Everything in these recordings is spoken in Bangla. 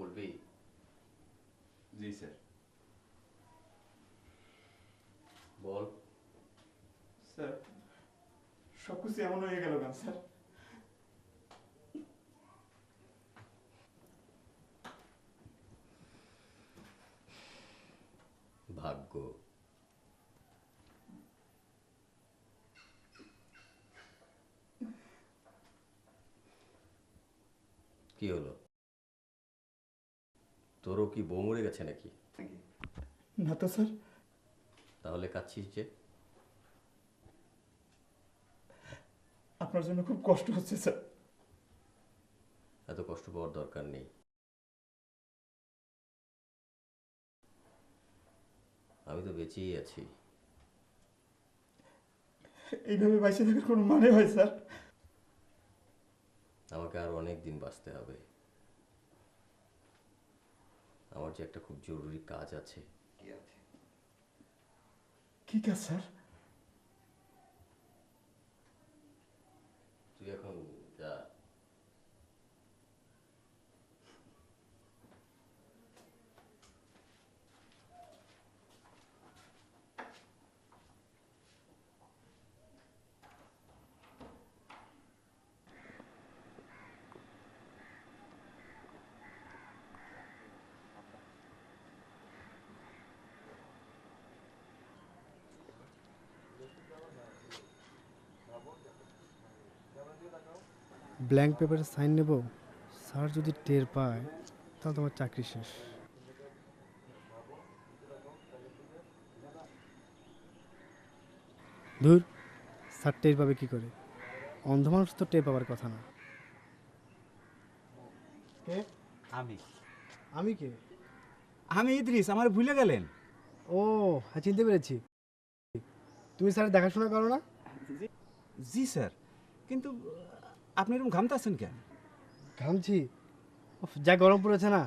বলবি? জি স্যার। বল। স্যার সব কিছু এমন হয়ে গেল কেন স্যার? ভাগ্য। কি হলো, তোরও কি বউ মরে গেছে নাকি? না তো স্যার। তাহলে কাঁদছিস যে? আপনার জন্য খুব কষ্ট হচ্ছে স্যার। এত কষ্ট পাওয়ার দরকার নেই। আমি তো বেঁচেই আছি। এইভাবে বাইসে থাকার কোনো মানে হয় স্যার? আমাকে আর অনেক দিন বাঁচতে হবে। আমার যে একটা খুব জরুরি কাজ আছে। কি কাজ স্যার? তুই এখন যা। ব্ল্যাঙ্ক পেপারে সাইন নেব, স্যার যদি টের পায় তাহলে তোমার চাকরি শেষ। ধুর, স্যার টের পাবে কি করে? অন্ধ মানুষ তো টের পাওয়ার কথা না। কে? আমি আমি কে? আমি ইদ্রিস, আমার ভুলে গেলেন? ও হ্যাঁ, চিনতে পেরেছি। তুমি স্যার দেখাশোনা করো না? জি স্যার, কিন্তু আপনি এরকম ঘামতেছেন কেন? ঘামছি? উফ, যা গরম পড়েছে না।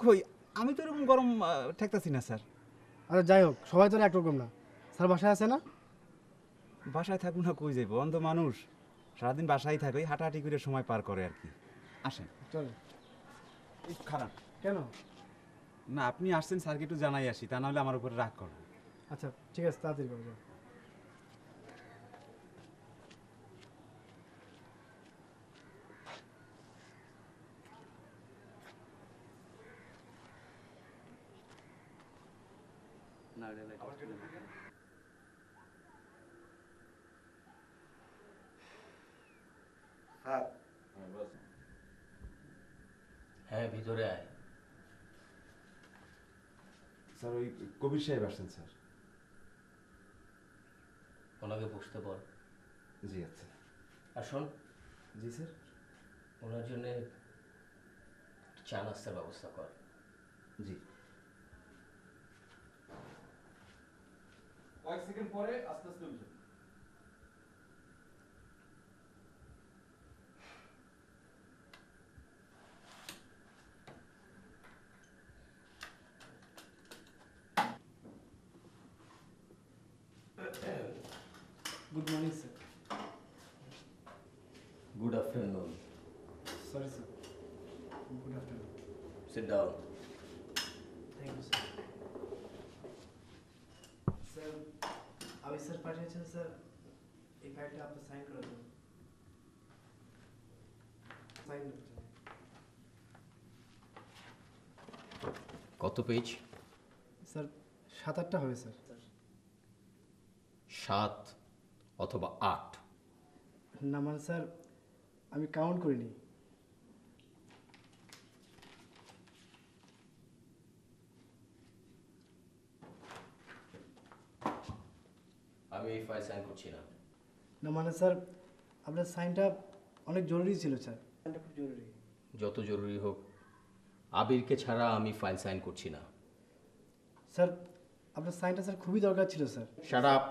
কই, আমি তো এরকম গরম ঠেকতাছি না স্যার। আচ্ছা যাই হোক, সবাই তো একরকম না। স্যার বাসায় আছে না? বাসায় থাকবো না, কই যাইব? অন্ধ মানুষ, সারাদিন বাসায় থাকে, ওই হাঁটাহাঁটি করে সময় পার করে আর কি। আসেন। চল। এই খারাপ কেন? না, আপনি আসছেন স্যারকে একটু জানাই আসি, তা নাহলে আমার উপরে রাগ করবে। আচ্ছা ঠিক আছে, তাড়াতাড়ি করো যাও। হ্যাঁ, ভিতরে আয়। স্যার ওই কবির সাহেব আসছেন স্যার। ওনাকে বসতে বল। জি আচ্ছা। আর শোন, জি স্যার। ওনার জন্যে চা নাস্তার ব্যবস্থা কর। জি। কয়েক সেকেন্ড পরে আস্তে আস্তে উঠে। Good morning sir. Good afternoon. Sorry sir. Good afternoon. Sit down. Thank you sir. Sir আমি স্যার পাঠিয়েছেন স্যার, এই ফাইলটা আপনি সাইন করে দেবেন। সাইন কত পেজ? স্যার 7-8টা হবে স্যার। 7 অথবা 8? না মানে স্যার আমি কাউন্ট করিনি। আমি এই ফাইল সাইন করছি না। না মানে স্যার আপনার সাইনটা অনেক জরুরি ছিল স্যার। সাইনটা খুব জরুরি। যত জরুরি হোক, আবিরকে ছাড়া আমি ফাইল সাইন করছি না। স্যার আপনার সাইনটা স্যার খুবই দরকার ছিল স্যার। Shut up.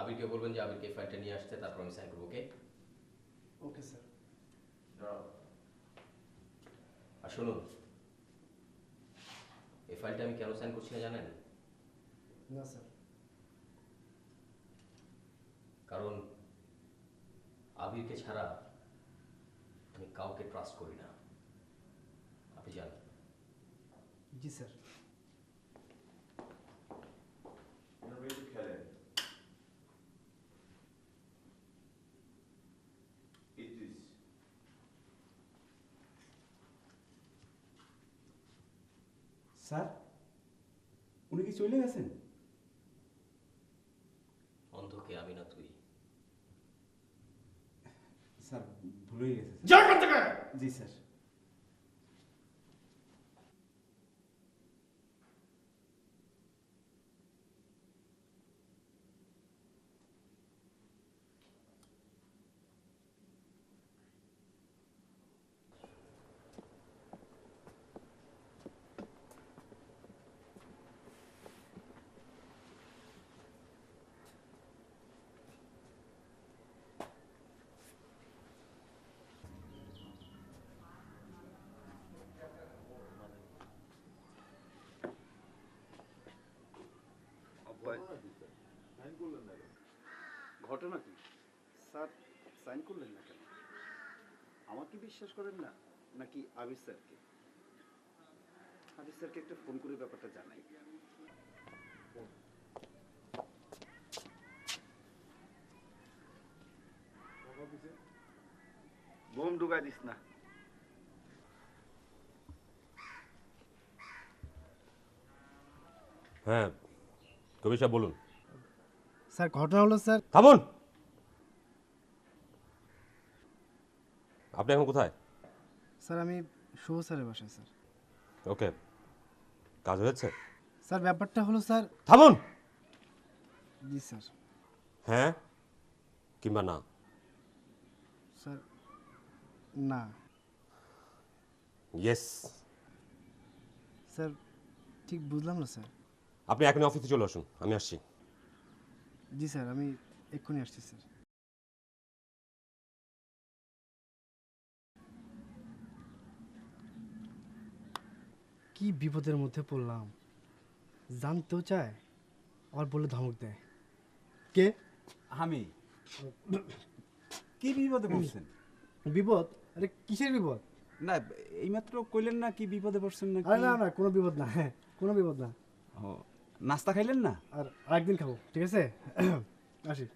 আবিরকে বলবেন যে আবিরকে এই ফাইলটা নিয়ে আসতে, তারপর আমি সাইন করবো। ওকে? Okay sir. আর শুনুন, এই ফাইলটা আমি কেন সাইন করছি না জানেন? না স্যার। কারণ আবিরকে ছাড়া কাউকে ট্রাস্ট করি না। আপনি যান। জি স্যার। You're ready to খেলেন। Idris, স্যার উনি কি চলে গেছেন? অন্ধকে আমি না তুই। স্যার ভুল হয়ে গেছে যা এখান থেকে! জি স্যার। ঘটনা কি স্যার? সাইন করলেন না কেন? আমাকে বিশ্বাস করেন না নাকি আবির স্যারকে? আবির স্যারকে একটা ফোন করে ব্যাপারটা জানাই। বোম ঢুকাই দিস না। হ্যাঁ, কবির সাহেব বলুন। স্যার ঘটনা হলো স্যার, থামুন। আপনি এখন কোথায়? স্যার আমি শুভ স্যারের বাসায় স্যার। ওকে, কাজ হয়েছে? স্যার ব্যাপারটা হলো স্যার। থামুন। জি স্যার। হ্যাঁ কিংবা না? স্যার না। ইয়েস। স্যার ঠিক বুঝলাম না স্যার। আপনি এখনই অফিসে চলে আসুন, আমি আসছি। জি স্যার আমি এক্ষুনি আসছি স্যার। কি বিপদের মধ্যে পড়লাম, জানতেও চায় আর বলে ধমক দেয়। কে? আমি কি বিপদে পড়ছেন? বিপদ? আরে কিসের বিপদ? না এইমাত্র কইলেন না কি বিপদে পড়ছেন না? আরে না না কোনো বিপদ না, হ্যাঁ কোনো বিপদ না। ও, নাস্তা খাইলেন না? আর আরেকদিন খাবো, ঠিক আছে? আসি।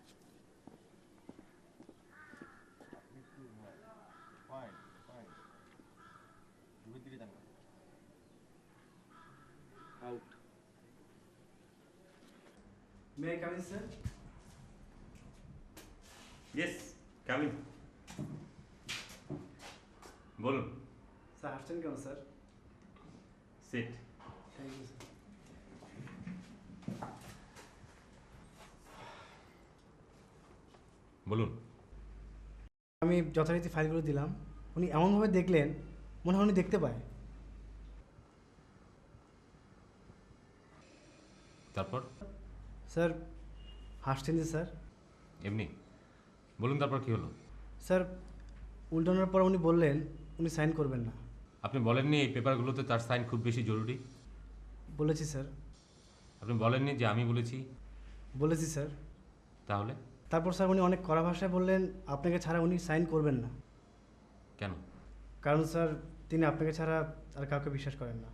Out. May I come in sir? Yes, coming. বলুন। স্যার আসছেন কেন sir? Sit. Thank you sir. বলুন। আমি যথারীতি ফাইলগুলো দিলাম, উনি এমনভাবে দেখলেন মনে হয় উনি দেখতে পায়। তারপর? স্যার হাসছেন যে স্যার? এমনি বলুন, তারপর কি হলো? স্যার উল্টানোর পর উনি বললেন উনি সাইন করবেন না। আপনি বলেননি এই পেপারগুলোতে তার সাইন খুব বেশি জরুরি? বলেছি স্যার। আপনি বলেননি যে আমি বলেছি? বলেছি স্যার। তাহলে? তারপর স্যার উনি অনেক কড়া ভাষায় বললেন আপনাকে ছাড়া উনি সাইন করবেন না। কেন? কারণ স্যার তিনি আপনাকে ছাড়া আর কাউকে বিশ্বাস করেন না।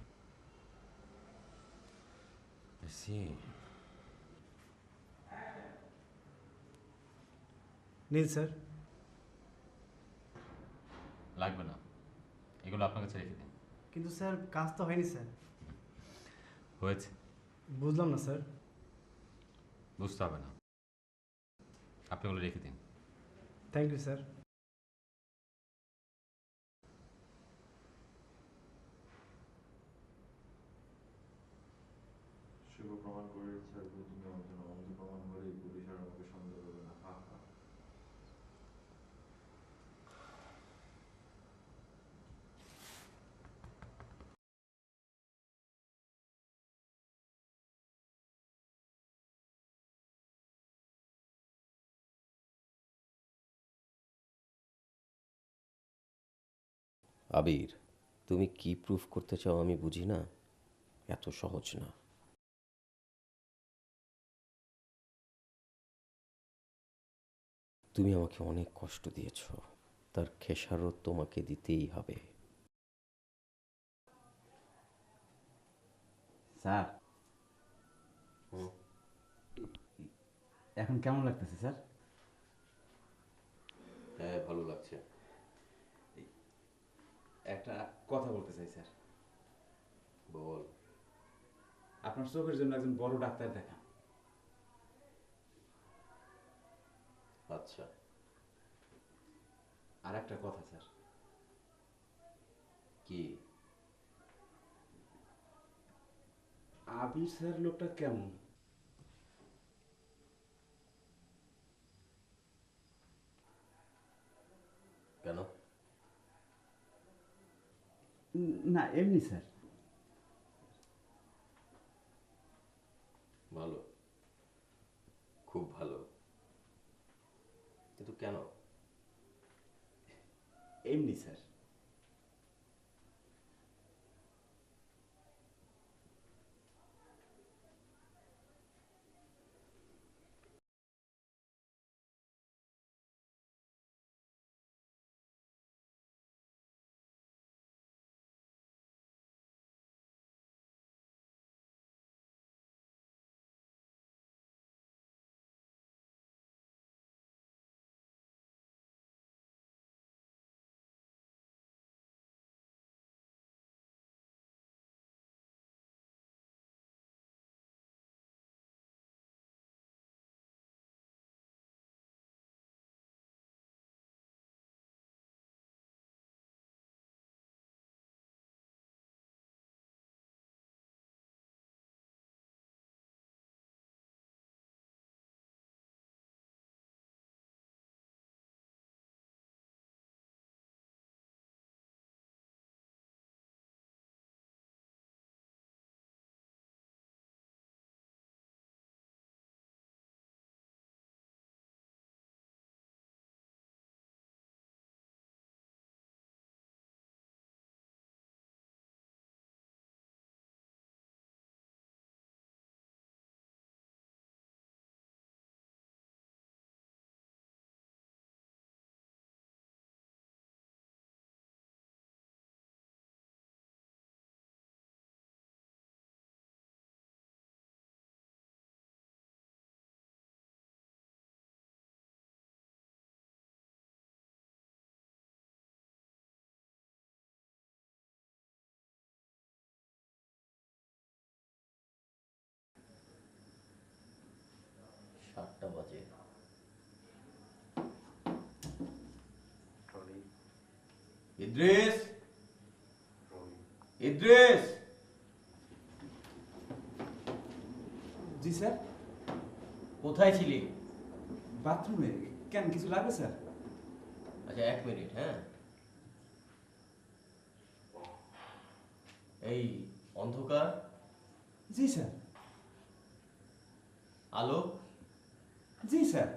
নিন স্যার। লাগবে না, এগুলো আপনার কাছে রেখে দিন। কিন্তু স্যার কাজ তো হয়নি স্যার। হয়েছে। বুঝলাম না স্যার। বুঝতে হবে না, আপনি ওগুলো রেখে দিন। Thank you sir. শুভ প্রমাণ করে স্যার তুমি আমার জন্য অন্ধ প্রমাণ হলেই পুলিশ আর আমাকে সন্দেহ করবে না। হা হা। আবির, তুমি কি প্রুফ করতে চাও আমি বুঝি না, এত সহজ না। তুমি আমাকে অনেক কষ্ট দিয়েছো, তার খেসারত তোমাকে দিতেই হবে। স্যার এখন কেমন লাগতেছে স্যার? হ্যাঁ, ভালো লাগছে। একটা কথা বলতে চাই স্যার। বল। আপনার চোখের জন্য একজন বড় ডাক্তার দেখান। আচ্ছা, আর একটা কথা স্যার, কি? আবির স্যার লোকটা কেমন? কেন? না এমনি স্যার। ভালো, খুব ভালো, কিন্তু কেন? এমনি স্যার। সাতটা বাজে। ইদ্রিস, ইদ্রিস! জি স্যার। কোথায় ছিলি? বাথরুমে। কেন কিছু লাগবে স্যার? আচ্ছা, 1 মিনিট। হ্যাঁ, এই অন্ধকার, জি স্যার। আলো, জি স্যার।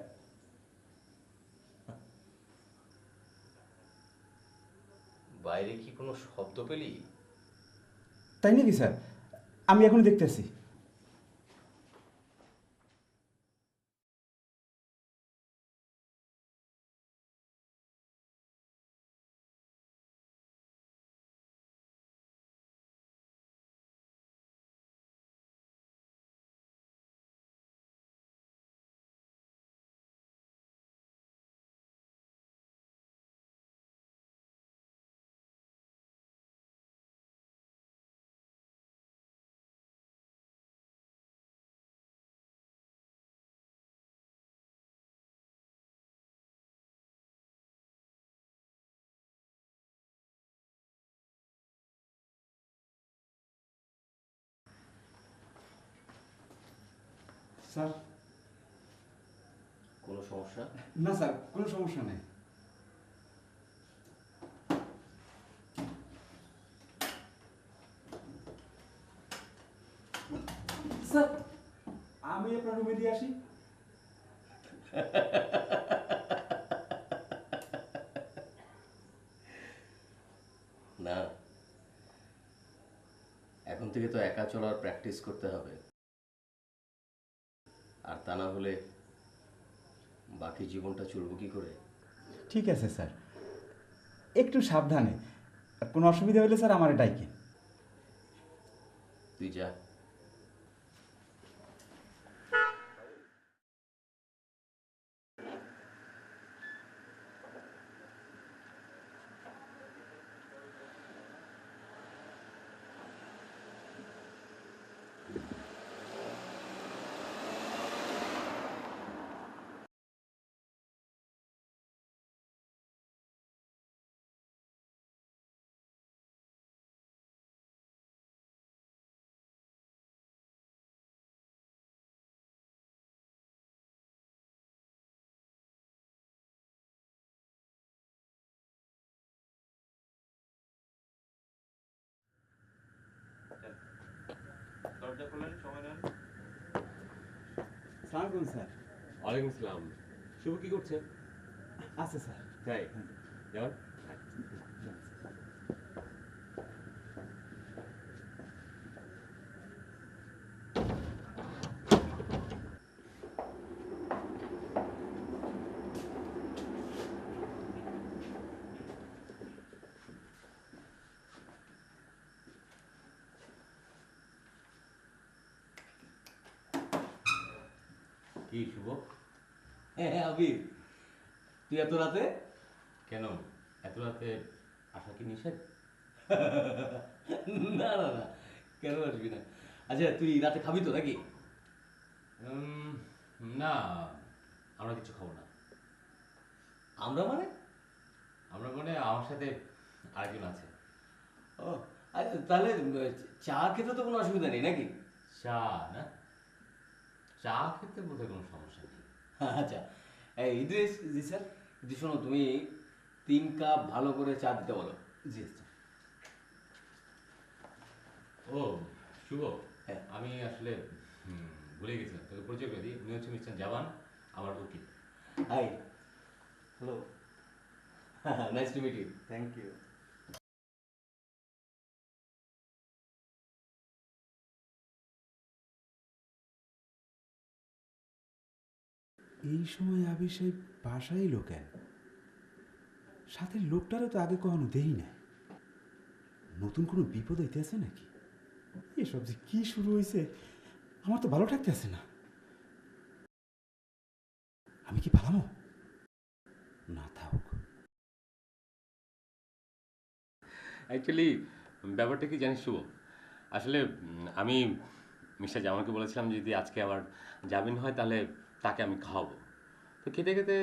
বাইরে কি কোনো শব্দ পেলি? তাই নাকি স্যার? আমি এখন দেখতেছি। স্যার? কোনো সমস্যা? না স্যার, কোনো সমস্যা নেই। স্যার, আমি আপনার রুমে দিয়ে আসি। না, এখন থেকে তো একা চলার প্র্যাকটিস করতে হবে, আর তা না হলে বাকি জীবনটা চলবো কি করে? ঠিক আছে স্যার, একটু সাবধানে, আর কোনো অসুবিধা হলে স্যার আমার ডাইকেন। তুই যা। দরজা খোলেন, সময় নেন। সালাম করুন স্যার। ওয়ালাইকুম আসসালাম। শুভ কি করছে? আচ্ছা স্যার। তাই যেমন কি শুভ? হ্যাঁ আবির, তুই এত রাতে? কেন এত রাতে আসা কি নিষেধ? না না না, কেন আসবি না? আচ্ছা তুই রাতে খাবি তো নাকি? না, আমরা কিছু খাবো না। আমরা মানে? আমরা মানে আমার সাথে আরেকজন আছে। ও আচ্ছা, তাহলে চা খেতে তো কোনো অসুবিধা নেই নাকি? চা না, চা খেতে বোধহয় কোনো সমস্যা নেই। আচ্ছা এই ইদ্রিস, জি স্যার। ইদ্রিস শোনো, তুমি 3 কাপ ভালো করে চা দিতে বলো। জি স্যার। ও শুভ, হ্যাঁ। আমি আসলে ভুলে গেছিলাম তোকে পরিচয় করে দিই। উনি হচ্ছে মিস্টার জাবান, আমার উকিল। Hi, hello, nice to meet you. Thank you. এই সময় আবির সাহেব বাসায় এলো কেন? সাথে লোকটারও তো আগে কখনো দেই না। নতুন কোনো বিপদ হইতেছে নাকি? এসব যে কি শুরু হয়েছে, আমার তো ভালো থাকতেছে না। আমি কি পালামো? না থাক। অ্যাকচুয়ালি ব্যাপারটা কি জানিস শুভ, আসলে আমি মিস্টার জামানকে বলেছিলাম যদি আজকে আমার জামিন হয় তাহলে তাকে আমি খাওয়াবো। তো খেতে খেতে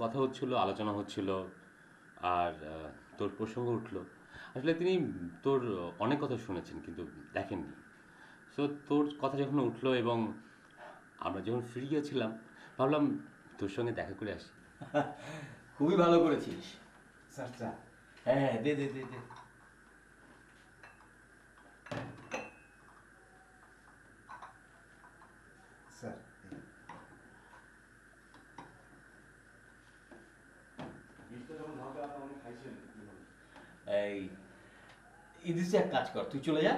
কথা হচ্ছিল, আলোচনা হচ্ছিল, আর তোর প্রসঙ্গ উঠলো। আসলে তিনি তোর অনেক কথা শুনেছেন কিন্তু দেখেননি। সো তোর কথা যখন উঠলো এবং আমরা যখন ফ্রি ছিলাম ভাবলাম তোর সঙ্গে দেখা করে আসি। খুবই ভালো করেছিস। স্যার চা। হ্যাঁ হ্যাঁ, দে দে দে দে। স্যার এই ইদ্রিস, এক কাজ কর, তুই চলে যা,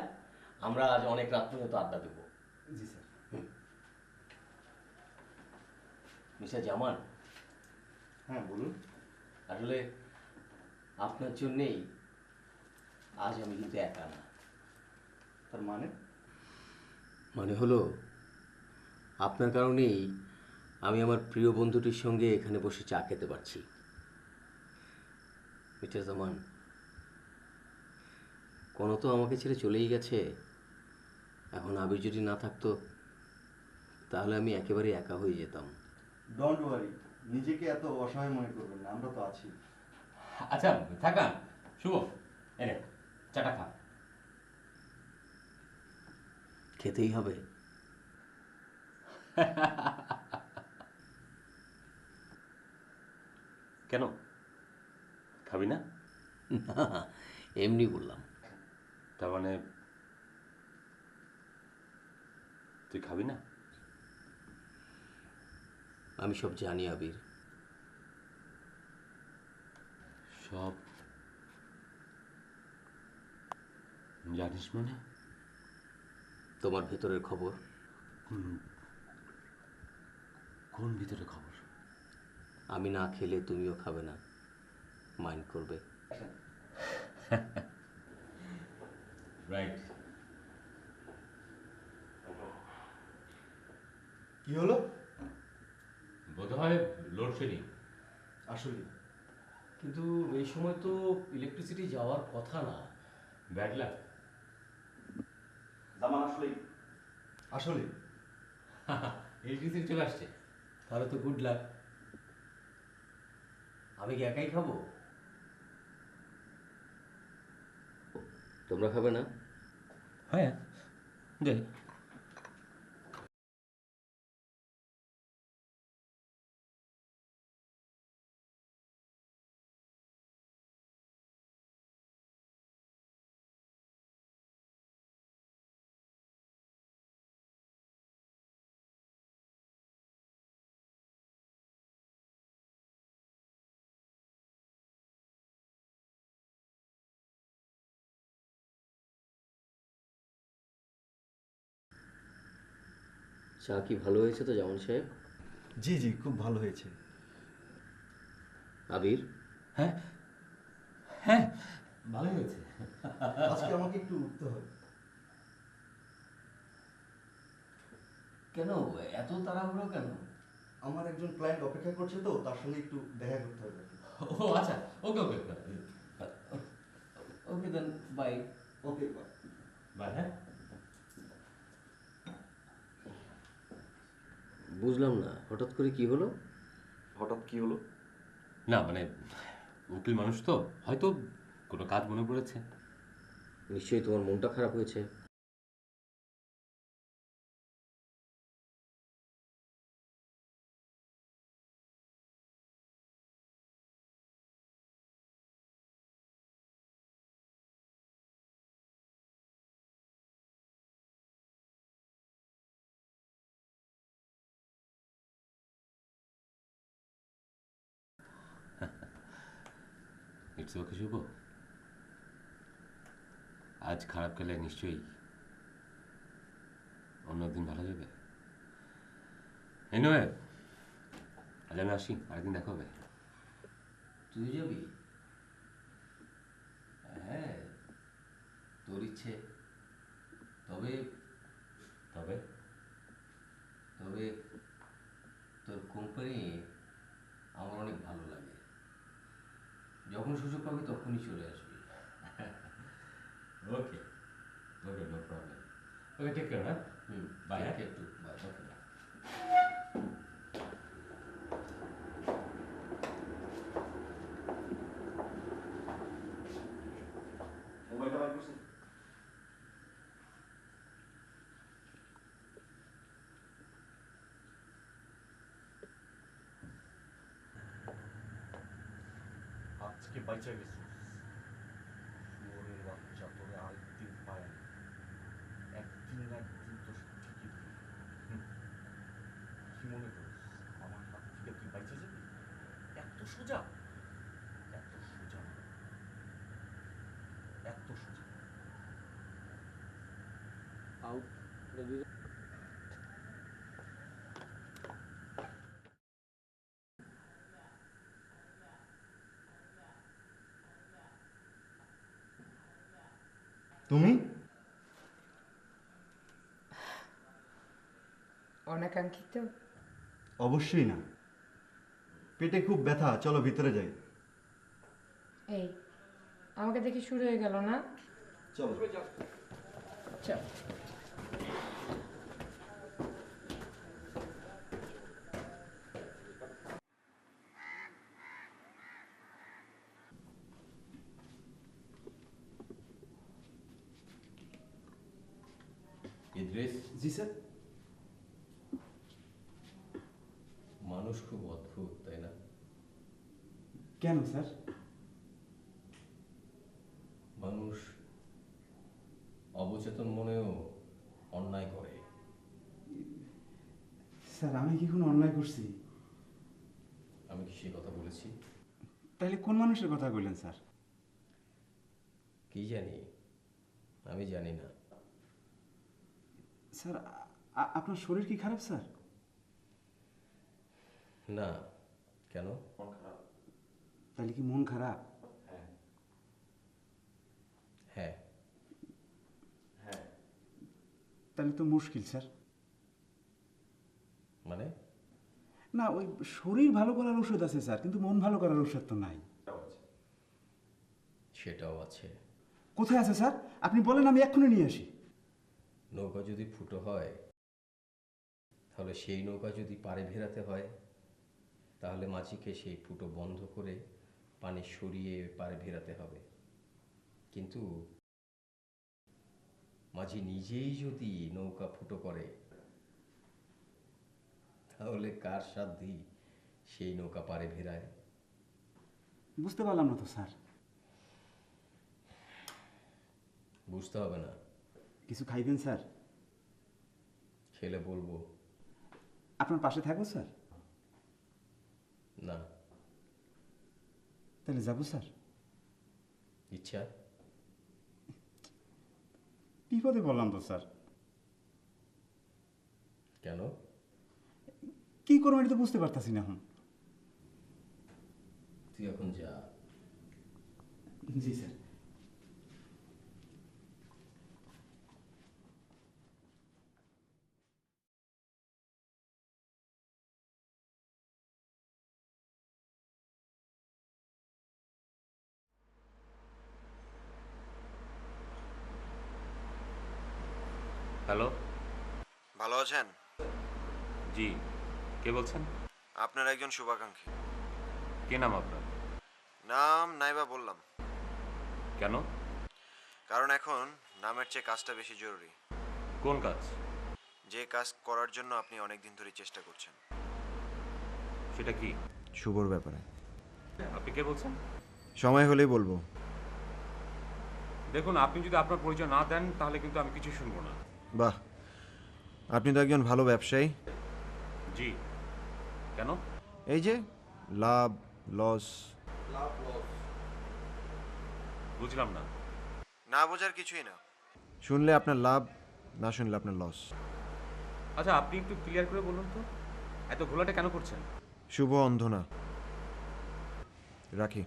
আমরা আজ অনেক রাত পর্যন্ত আড্ডা দেবো। জি স্যার। মিস্টার জামান, হ্যাঁ বলুন। আসলে আপনার জন্যেই আজ আমি কিন্তু একা না। তার মানে? মানে হলো, আপনার কারণেই আমি আমার প্রিয় বন্ধুটির সঙ্গে এখানে বসে চা খেতে পারছি। মিস্টার জামান, কোনো তো আমাকে ছেড়ে চলেই গেছে। এখন আবির যদি না থাকতো তাহলে আমি একেবারে একা হয়ে যেতাম। ডোন্ট ওয়ারি, নিজেকে এত অসহায় মনে করবেন না, আমরা তো আছি। আচ্ছা থাকা শুভ, এনে চাটা খা। খেতেই হবে। কেন খাবি না? না, এমনি বললাম। তার মানে তুই খাবি না? আমি সব জানি আবির। সব জানিস মানে? তোমার ভেতরের খবর। কোন ভিতরে খবর? আমি না খেলে তুমিও খাবে না, মাইন্ড করবে। রাইট। কি হলো? বোধহয় লোডশেডিং। আসলে কিন্তু এই সময় তো ইলেকট্রিসিটি যাওয়ার কথা না। Bad luck. জামান আসলে আসলে ইলেকট্রিসিটি চলে আসছে। তাহলে তো গুড লাক। আমি কি একাই খাবো? তোমরা খাবে না? হ্যাঁ, দে। চা কি ভালো হয়েছে তো জামান সাহেব? জি জি, খুব ভালো হয়েছে। আবির, হ্যাঁ হ্যাঁ, ভালোই হয়েছে। আজকে আমাকে একটু উঠতে হবে। কেন এত তাড়াহুড়ো কেন? আমার একজন ক্লায়েন্ট অপেক্ষা করছে, তো তার সঙ্গে একটু দেখা করতে হবে। ও আচ্ছা, ওকে ওকে ওকে দেন, বাই। ওকে। বাই। হ্যাঁ, বুঝলাম না, হঠাৎ করে কি হলো? হঠাৎ কি হলো? না মানে উকিল মানুষ তো, হয়তো কোনো কাজ মনে পড়েছে। নিশ্চয়ই তোমার মনটা খারাপ হয়েছে। ইটস ওকে শুভ। আজ খারাপ গেলে নিশ্চয়ই অন্যদিন ভালো যাবে। এনিওয়ে, আজ আমি আসি, আরেকদিন দেখা হবে। তুই যাবি? হ্যাঁ, তোর ইচ্ছে। তবে তবে তবে তোর কোম্পানি আমার অনেক ভালো লাগে। যখন সুযোগ পাবি তখনই চলে আসবি। ওকে ওকে, নো প্রবলেম। ওকে, টেক কেয়ার। হ্যাঁ, বাই। একটু বাই। মোবাইলটা বার করছেন? আজকে বাইচা গেছিস। শুয়োরের বাচ্চা, তোরে আরেকদিন পায় না। একদিন না একদিন তো ঠিকই ধরবো। কি মনে করিস আমার হাত থেকে তুই বাইচা যাবি? এত সোজা, এত সোজা না, এত সোজা। তুমি? অনাকাঙ্ক্ষিত? অবশ্যই না। পেটে খুব ব্যথা, চলো ভিতরে যাই। এই, আমাকে দেখে শুরু হয়ে গেল না? চলো। চল। ইদ্রিস, জি স্যার। মানুষ খুব অদ্ভুত, তাই না? কেন স্যার? মানুষ অবচেতন মনেও অন্যায় করে। স্যার, আমি কি কোনো অন্যায় করছি? আমি কি সে কথা বলেছি? তাইলে কোন মানুষের কথা বললেন স্যার? কি জানি, আমি জানি না। স্যার, আপনার শরীর কি খারাপ স্যার? না, কেন? মন খারাপ। তাহলে কি মন খারাপ? হ্যাঁ। তাহলে তো মুশকিল স্যার। মানে? না, ওই শরীর ভালো করার ওষুধ আছে স্যার, কিন্তু মন ভালো করার ওষুধ তো নাই। সেটাও আছে। কোথায় আছে স্যার? আপনি বলেন, আমি এক্ষুনি নিয়ে আসি। নৌকা যদি ফুটো হয়, তাহলে সেই নৌকা যদি পাড়ে ভেরাতে হয়, তাহলে মাঝিকে সেই ফুটো বন্ধ করে পানি সরিয়ে পাড়ে ভেরাতে হবে। কিন্তু মাঝি নিজেই যদি নৌকা ফুটো করে, তাহলে কার সাধ্যি সেই নৌকা পাড়ে ভেরায়? বুঝতে পারলাম না তো স্যার। বুঝতে হবে না, কিছু খাইবেন স্যার? খেলে বলবো। আপনার পাশে থাকবো স্যার? না। তাহলে যাবো স্যার। ইচ্ছা? বিপদে বললাম তো স্যার। কেন? কি করবো এটা তো বুঝতে পারতাছি না এখন। তুই এখন যা। জি স্যার। হ্যালো। ভালো আছেন? জি, কে বলছেন? আপনার একজন শুভাকাঙ্ক্ষী। কে নাম আপনার? নাম নাইবা বললাম, কেন? কারণ এখন নামের চেয়ে কাজটা বেশি জরুরি। কোন কাজ? যে কাজ করার জন্য আপনি অনেক দিন ধরে চেষ্টা করছেন। সেটা কি? শুভর ব্যাপারে। আপনি কে বলছেন? সময় হলেই বলবো। দেখুন, আপনি যদি আপনার পরিচয় না দেন তাহলে কিন্তু আমি কিছু শুনবো না। বাহ, আপনি তো একজন ভালো ব্যবসায়ী। জি, কেন? এই যে লাভ লস। বুঝলাম না। না বোঝার কিছুই না, শুনলে আপনার লাভ, না শুনলে আপনার লস। আচ্ছা, আপনি একটু ক্লিয়ার করে বলুন তো, এত ঘোলাটা কেন করছেন? শুভ অন্ধ না। রাখি।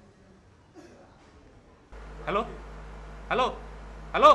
Hello, hello, hello.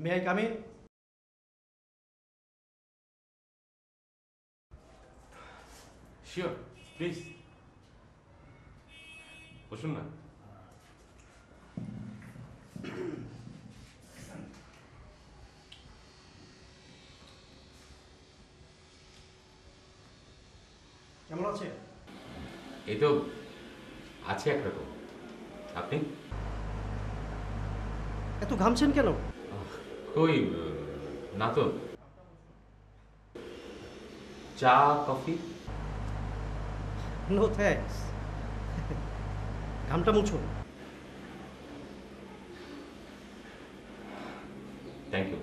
May I come in? Sure, please বসুন না। কেমন আছে? এই তো আছে একরকম। আপনি? এত ঘামছেন কেন? কই, না তো। চা, কফি? No thanks. ঘামটা মুছুন। Thank you.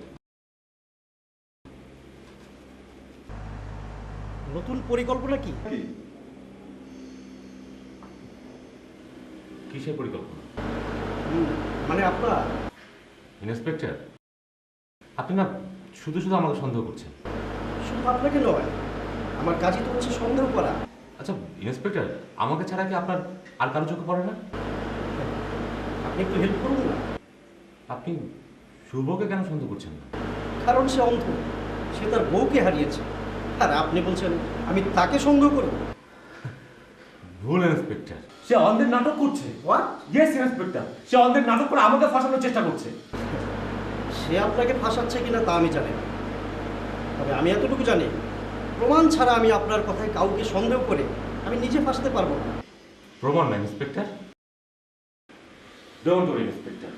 নতুন পরিকল্পনা কি? কিসের পরিকল্পনা? মানে আপনার? ইন্সপেক্টর, আপনি না শুধু শুধু আমাকে সন্দেহ করছেন। শুধু আপনাকে নয়, আমার কাজই তো হচ্ছে সন্দেহ করা। আচ্ছা ইন্সপেক্টর, আমাকে ছাড়া কি আপনার আর কারো চোখে পড়ে না? আপনি একটু হেল্প করুন না। আপনি শুভকে কেন সন্দেহ করছেন না? কারণ সে অন্ধ, সে তার বউকে হারিয়েছে। আর আপনি বলছেন আমি তাকে সন্দেহ করব? ভুল ইন্সপেক্টর, সে অন্ধের নাটক করছে। হোয়াট? ইয়েস ইন্সপেক্টর, সে অন্ধের নাটক করে আমাকে ফাঁসানোর চেষ্টা করছে। সে আপনাকে ফাঁসাচ্ছে কিনা তা আমি জানি না, তবে আমি এতটুকু জানি, প্রমাণ ছাড়া আমি আপনার কথায় কাউকে সন্দেহ করে আমি নিজে ফাঁসতে পারবো না। প্রমাণ না ইন্সপেক্টর, ডোন্ট ওয়ারি ইন্সপেক্টর,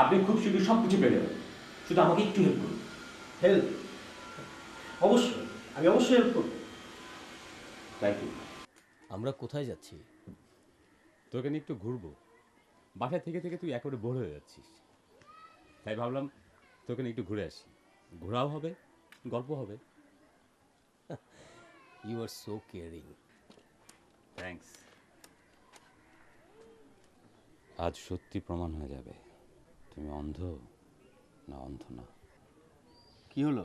আপনি খুব শীঘ্রই সব কিছু পেয়ে যাবেন, শুধু আমাকে একটু হেল্প করুন। হেল্প? অবশ্যই, আমি অবশ্যই হেল্প করবো। Thank you. আমরা কোথায় যাচ্ছি? তোকে নিয়ে একটু ঘুরবো, বাসায় থেকে থেকে তুই একেবারে বোর হয়ে যাচ্ছিস, তাই ভাবলাম তোকে নিয়ে একটু ঘুরে আসি, ঘোরাও হবে, গল্প হবে। You are so caring. Thanks. আজ সত্যি প্রমাণ হয়ে যাবে তুমি অন্ধ না অন্ধ না। কি হলো,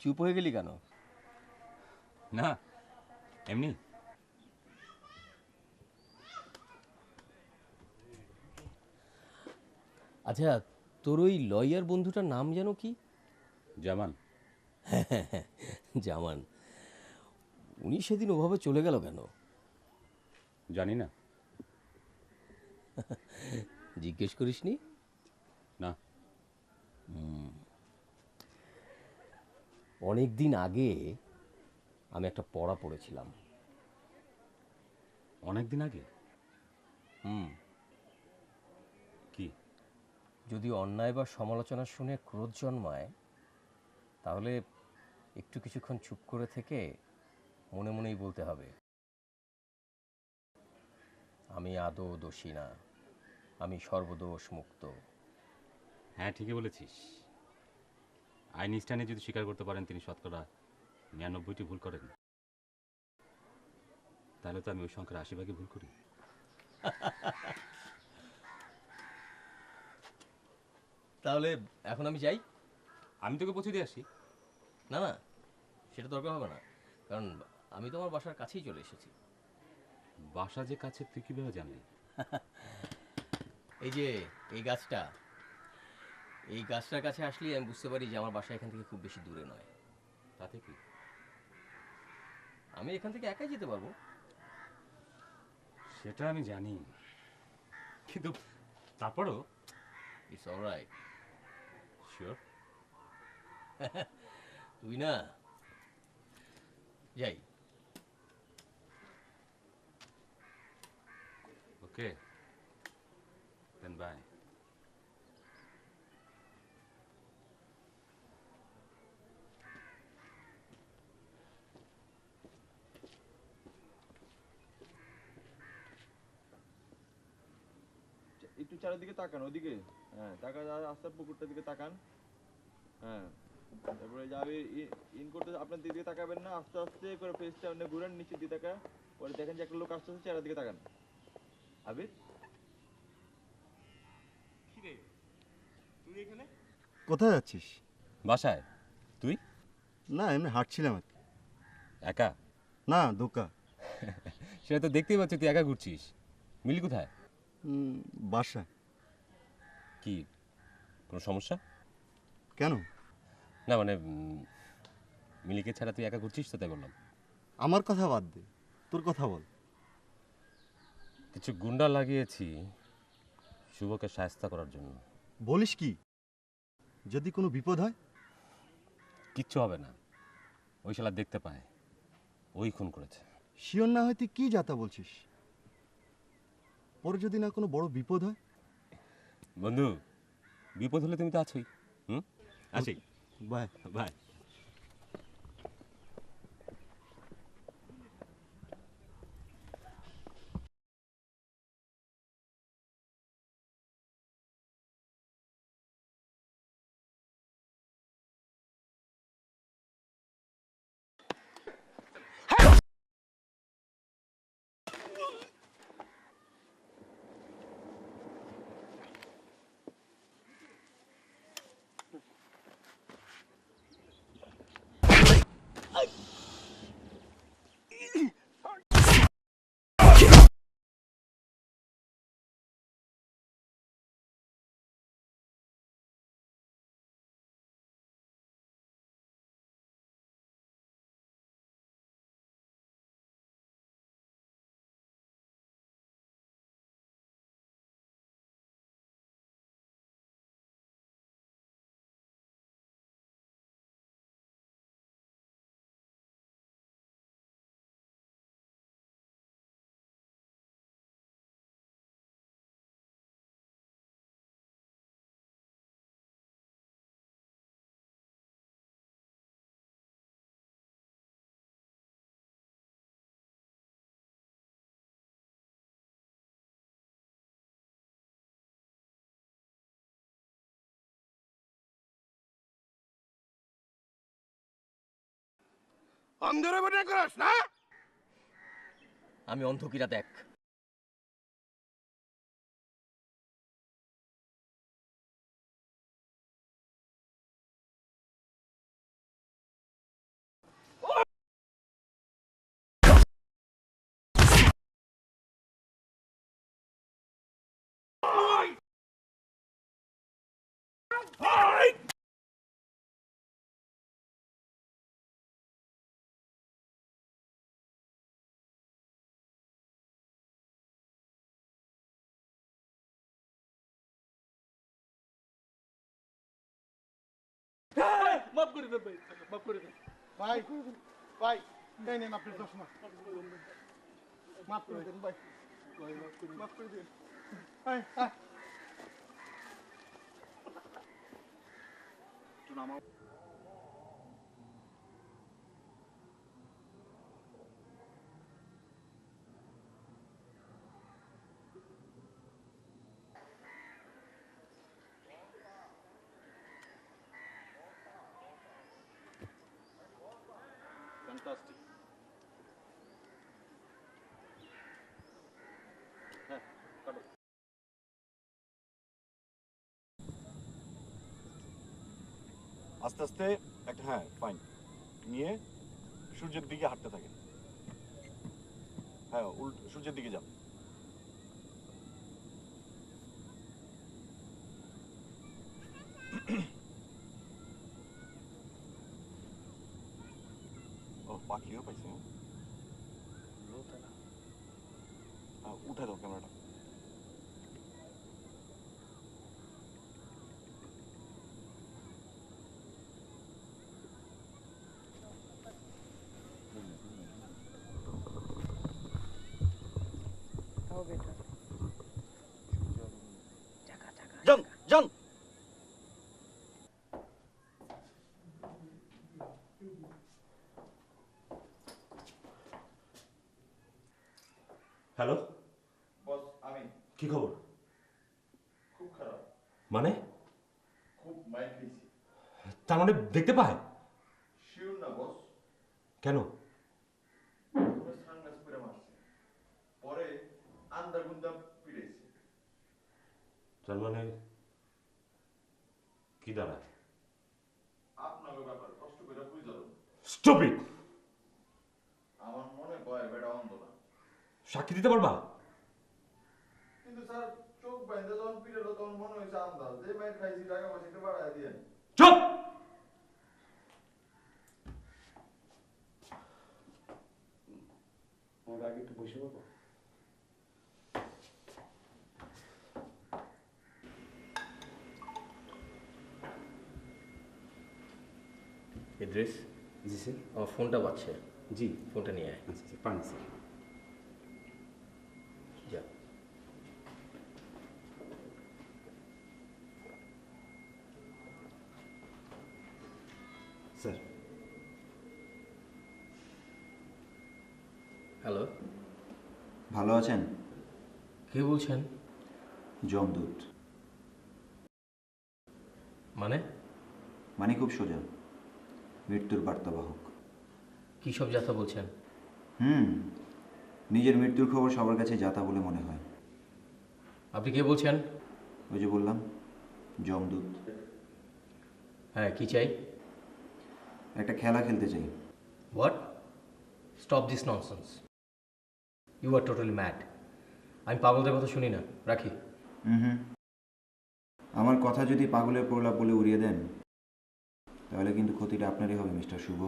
চুপ হয়ে গেলি কেন? না এমনি। আচ্ছা, তোর ওই লয়ার বন্ধুটার নাম যেন কি? জামান। জামান। উনি সেদিন ওভাবে চলে গেল কেন? জানি না। জিজ্ঞেস করিসনি? না। অনেক দিন আগে আমি একটা পড়া পড়েছিলাম। অনেক দিন আগে? কি? যদি অন্যায় বা সমালোচনা শুনে ক্রোধ জন্মায়, তাহলে একটু কিছুক্ষণ চুপ করে থেকে মনে মনেই বলতে হবে, আমি আদৌ দোষী না, আমি সর্বদোষ মুক্ত। হ্যাঁ ঠিকই বলেছিস। আইনস্টাইনে যদি স্বীকার করতে পারেন তিনি শতকরা 99টি ভুল করেন, তাহলে তো আমি ওই সংখ্যার 80 ভাগই ভুল করি। তাহলে এখন আমি যাই? আমি তোকে পৌঁছে দিয়ে আসি। না না, সেটা দরকার হবে না, কারণ আমি তো আমার বাসার কাছেই চলে এসেছি। বাসা যে কাছে তুই কীভাবে জানলি? এই যে এই গাছটা, এই গাছটার কাছে আসলেই আমি বুঝতে পারি যে আমার বাসা এখান থেকে খুব বেশি দূরে নয়। তাতে কি? আমি এখান থেকে একাই যেতে পারবো। সেটা আমি জানি, কিন্তু তারপরও ইটস অলরাইট। শিওর? তুই না, যাই। ওকে দেন বাই। একটু চারিদিকে তাকান, ওদিকে। হ্যাঁ তাকান, রাস্তার পুকুরটার দিকে তাকান। হ্যাঁ, তারপরে যাবে ইন করতে আপনার দিকে তাকাবেন না, আস্তে আস্তে করে ফেসটা আপনি ঘুরান নিচের দিকে তাকা, পরে দেখেন যে একটা লোক আসতে আসতে চেহারার দিকে তাকান। আবির, কোথায় যাচ্ছিস? বাসায়। তুই? না, এমনি হাঁটছিলাম আর কি। একা? না, দোকা। সেটা তো দেখতেই পাচ্ছি তুই একা ঘুরছিস। মিলি কোথায়? বাসা। কি কোনো সমস্যা? কেন? না মানে মিলিকে ছাড়া তুই একা ঘুরছিস তো, তাই বললাম। আমার কথা বাদ দে, তোর কথা বল। কিছু গুন্ডা লাগিয়েছি শুভকে সাহায্য করার জন্য। বলিস কি? যদি কোনো বিপদ হয়? কিচ্ছু হবে না, ওই শালা দেখতে পায় ওই খুন করেছে। শিওর না হয় তুই কি যাতা বলছিস? পরে যদি না কোনো বড় বিপদ হয়? বন্ধু, বিপদ হলে তুমি তো আছোই। আসি। Bye bye. অন্ধরে মনে করস না? আমি অন্ধ কিনা দেখ। মাফ করে দেন ভাই, মাফ করে দেন ভাই, ভাই এই নেন আপনার চশমা, মাফ করে দেন ভাই, মাফ করে দেন। একটু নামাও। ফ্যান্টাস্টিক। হ্যাঁ, কাটো। আস্তে আস্তে একটা, হ্যাঁ ফাইন, নিয়ে সূর্যের দিকে হাঁটতে থাকেন। হ্যাঁ, সূর্যের দিকে যান। ও পাখিও পাইছে। উঠে দাও ক্যামেরাটা। যান যান। হ্যালো, বস আমি। কি খবর? খুব খারাপ, মানে? খুব মাইর খেয়েছি। তার মানে দেখতে পায়? শিওর না বস। কেন? প্রথমে সানগ্লাস পরে মারছে, পরে আন্দা গুন্দা পিড়েছে। তার মানে কি দাঁড়ায়? আপনাকে ব্যাপার কষ্ট করে বুঝাল। স্টুপিড! আমার মনে হয় বেটা অন্ধ না। সাক্ষী দিতে পারবা? কিন্তু স্যার চোখ বাইন্দা যখন পিড়েলো তখন মনে হয়েছে আন্দাজ, যে মাইর খাইছি টাকা পয়সা একটু বাড়ায় দিয়ে। চুপ! ওর আগে একটু বসে পাবো? ইদ্রিস, জি স্যার। আমার ফোনটা বাজছে, জি। ফোনটা নিয়ে আয়। আচ্ছা স্যার, পানি স্যার। যা। স্যার। হ্যালো, ভালো আছেন? কে বলছেন? যমদূত। মানে? মানে খুব সোজা, মৃত্যুর বার্তাবাহক। কী সব যাতা বলছেন? নিজের মৃত্যুর খবর সবার কাছে যাতা বলে মনে হয়। আপনি কে বলছেন? ওই যে বললাম, যমদূত। হ্যাঁ, কি চাই? একটা খেলা খেলতে চাই। What? Stop this nonsense. You are totally mad. আমি পাগলদের কথা শুনি না, রাখি। আমার কথা যদি পাগলের প্রলাপ বলে উড়িয়ে দেন, তাহলে কিন্তু ক্ষতিটা আপনারই হবে মিস্টার শুভ।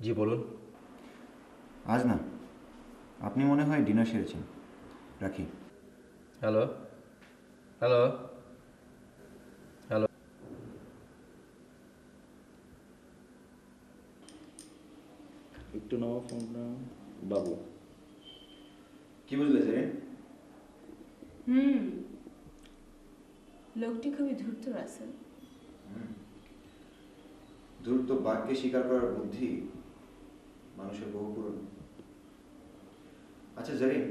জি বলুন। আজ না, আপনি মনে হয় ডিনার সেরেছেন, রাখি। Hello, hello, hello. একটু নাও ফোনটা বাবু। কি বুঝলে স্যার? লোকটি খুবই ধূর্ত রাসেল। ধূর্ত বাঘকে শিকার করার বুদ্ধি মানুষের বহু পুরনো। আচ্ছা জারিন,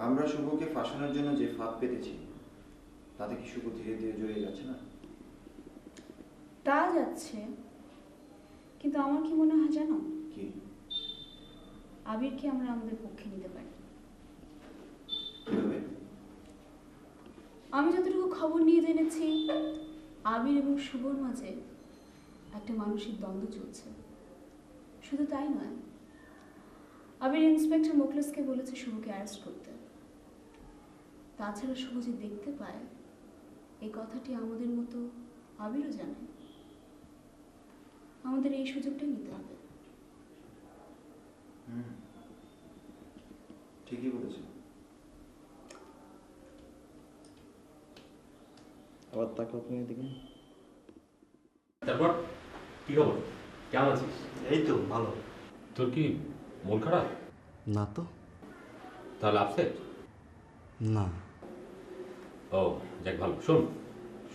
আমরা শুভকে ফাঁসানোর জন্য যে ফাঁদ পেতেছি, তাতে কি শুভ ধীরে ধীরে জড়িয়ে যাচ্ছে না? তা যাচ্ছে, কিন্তু আমার কি মনে হয় জানো, কি আবিরকে আমরা আমাদের পক্ষে নিতে পারি। কিভাবে? আমি যতটুকু খবর নিয়ে জেনেছি, আবির এবং শুভর মাঝে একটা মানসিক দ্বন্দ্ব চলছে। শুধু তাই নয়, আবির ইন্সপেক্টর মোখলেসকে বলেছে শুভকে অ্যারেস্ট করতে। তাছাড়া শুভ যে দেখতে পায়, এই কথাটি আমাদের মতো আবিরও জানে। আমাদের এই সুযোগটাই নিতে হবে। ঠিকই বলেছেন। আবার তাকে আপনি দেখুন। তারপর কি খবর, কেমন আছিস? এই তো ভালো। তোর কি মন খারাপ? না তো। তাহলে আপসেট? না। ও যাক, ভালো। শোন,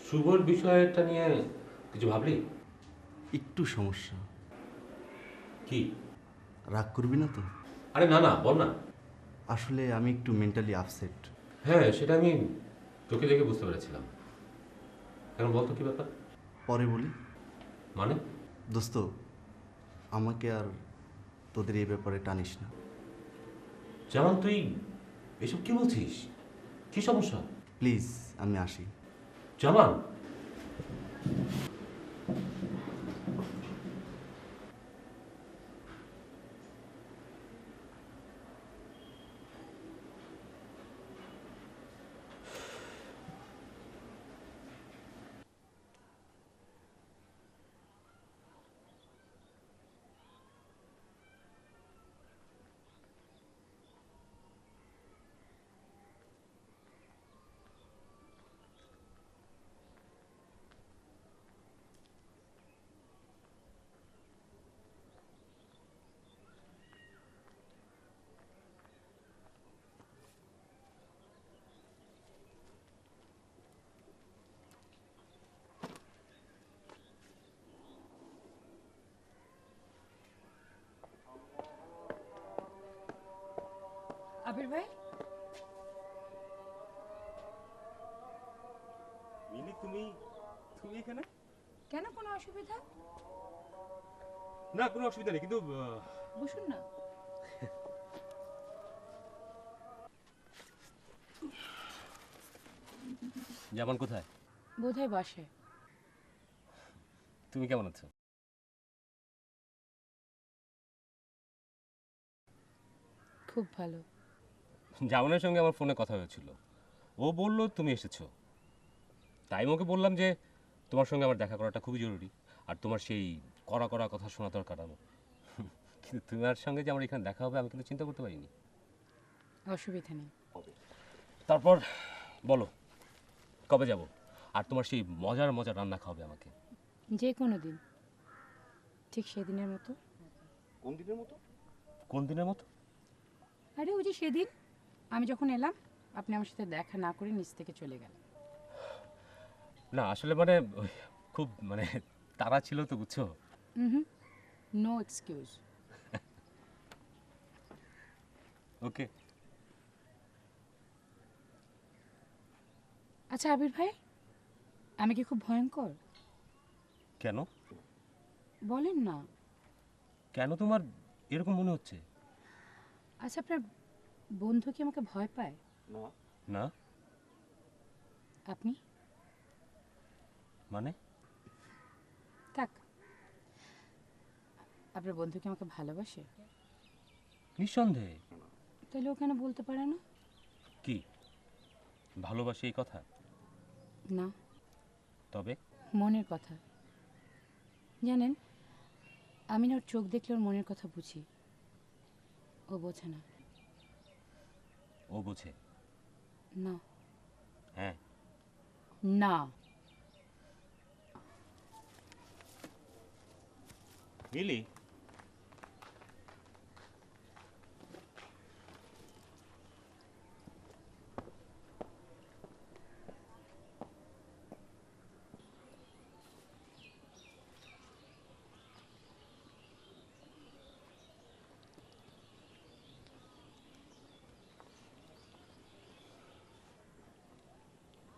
শুভর বিষয়টা নিয়ে কিছু ভাবলি? একটু সমস্যা। কি? রাগ করবি না তো? আরে না না, বল না। আসলে আমি একটু মেন্টালি আপসেট। হ্যাঁ, সেটা আমি তোকে দেখে বুঝতে পেরেছিলাম। এখন বল তো কি ব্যাপার? পরে বলি। মানে? দোস্ত, আমাকে আর তোদের এই ব্যাপারে টানিস না। যেমন তুই এসব কি বলছিস? কি সমস্যা? প্লিজ, আমি আসি। জামান, আবির ভাই, মিলি, তুমি তুমি এখানে? কেন, কোনো অসুবিধা? না, কোনো অসুবিধা নেই, কিন্তু বসুন না। জামান কোথায়? বোধহয় বাসে। তুমি কেমন আছো? খুব ভালো। জামানের সঙ্গে আমার ফোনে কথা হয়েছিল। ও বলল তুমি এসেছো, তাই ওকে বললাম যে তোমার সঙ্গে আমার দেখা করাটা খুবই জরুরি, আর তোমার সেই কড়া কড়া কথা শোনা দরকার আমার। কিন্তু তোমার সঙ্গে যে আমার এখানে দেখা হবে আমি কিন্তু চিন্তা করতে পারিনি। অসুবিধা নেই। তারপর বলো কবে যাব, আর তোমার সেই মজার মজার রান্না খাওয়াবে আমাকে। যে কোনো দিন, ঠিক সেদিনের মতো। কোন দিনের মতো? কোন দিনের মতো? আরে ওই যে সেদিন আমি যখন এলাম, আপনি আমার সাথে দেখা না করে নিচ থেকে চলে গেলেন। না আসলে মানে খুব মানে তাড়া ছিল তো, বুঝছো। No excuse. ওকে। আচ্ছা আবির ভাই, আমি কি খুব ভয়ঙ্কর? কেন? বলেন না। কেন তোমার এরকম মনে হচ্ছে? আচ্ছা, আপনার বন্ধু কি আমাকে ভয় পায়? না। না আপনি? মানে? থাক, আপনার বন্ধু কি আমাকে ভালোবাসে? নিঃসন্দেহে। তাহলে ও কেন বলতে পারে না? কি ভালোবাসে এই কথা? না, তবে মনের কথা। জানেন, আমি না ওর চোখ দেখলে ওর মনের কথা বুঝি। ও বোঝে না। ও বোঝে? না। হ্যাঁ। না। মিলি,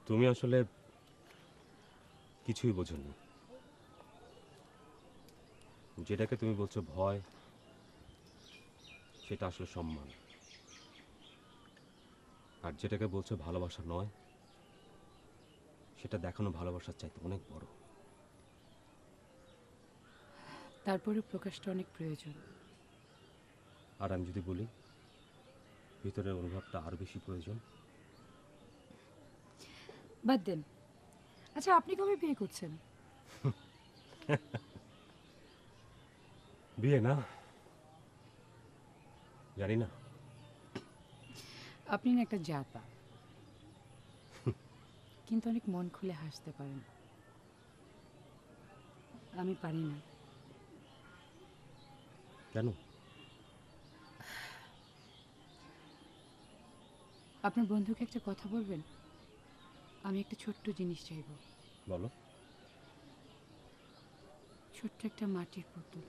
তুমি আসলে কিছুই বোঝোনি। যেটাকে তুমি বলছো ভয়, সেটা আসলে সম্মান। আর যেটাকে বলছো ভালোবাসা নয়, সেটা দেখানো ভালোবাসার চাইতে অনেক বড়। তারপরে প্রকাশটা অনেক প্রয়োজন। আর আমি যদি বলি ভিতরের অনুভবটা আরো বেশি প্রয়োজন। বাদ দেন। আচ্ছা, আপনি কবে বিয়ে করছেন? বিয়ে না, জানি না। আপনি না একটা জাতা, কিন্তু অনেক মন খুলে হাসতে পারেন। আমি পারি না। কেন? আপনার বন্ধুকে একটা কথা বলবেন? আমি একটা ছোট্ট জিনিস চাইব। বলো। ছোট্ট একটা মাটির পুতুল,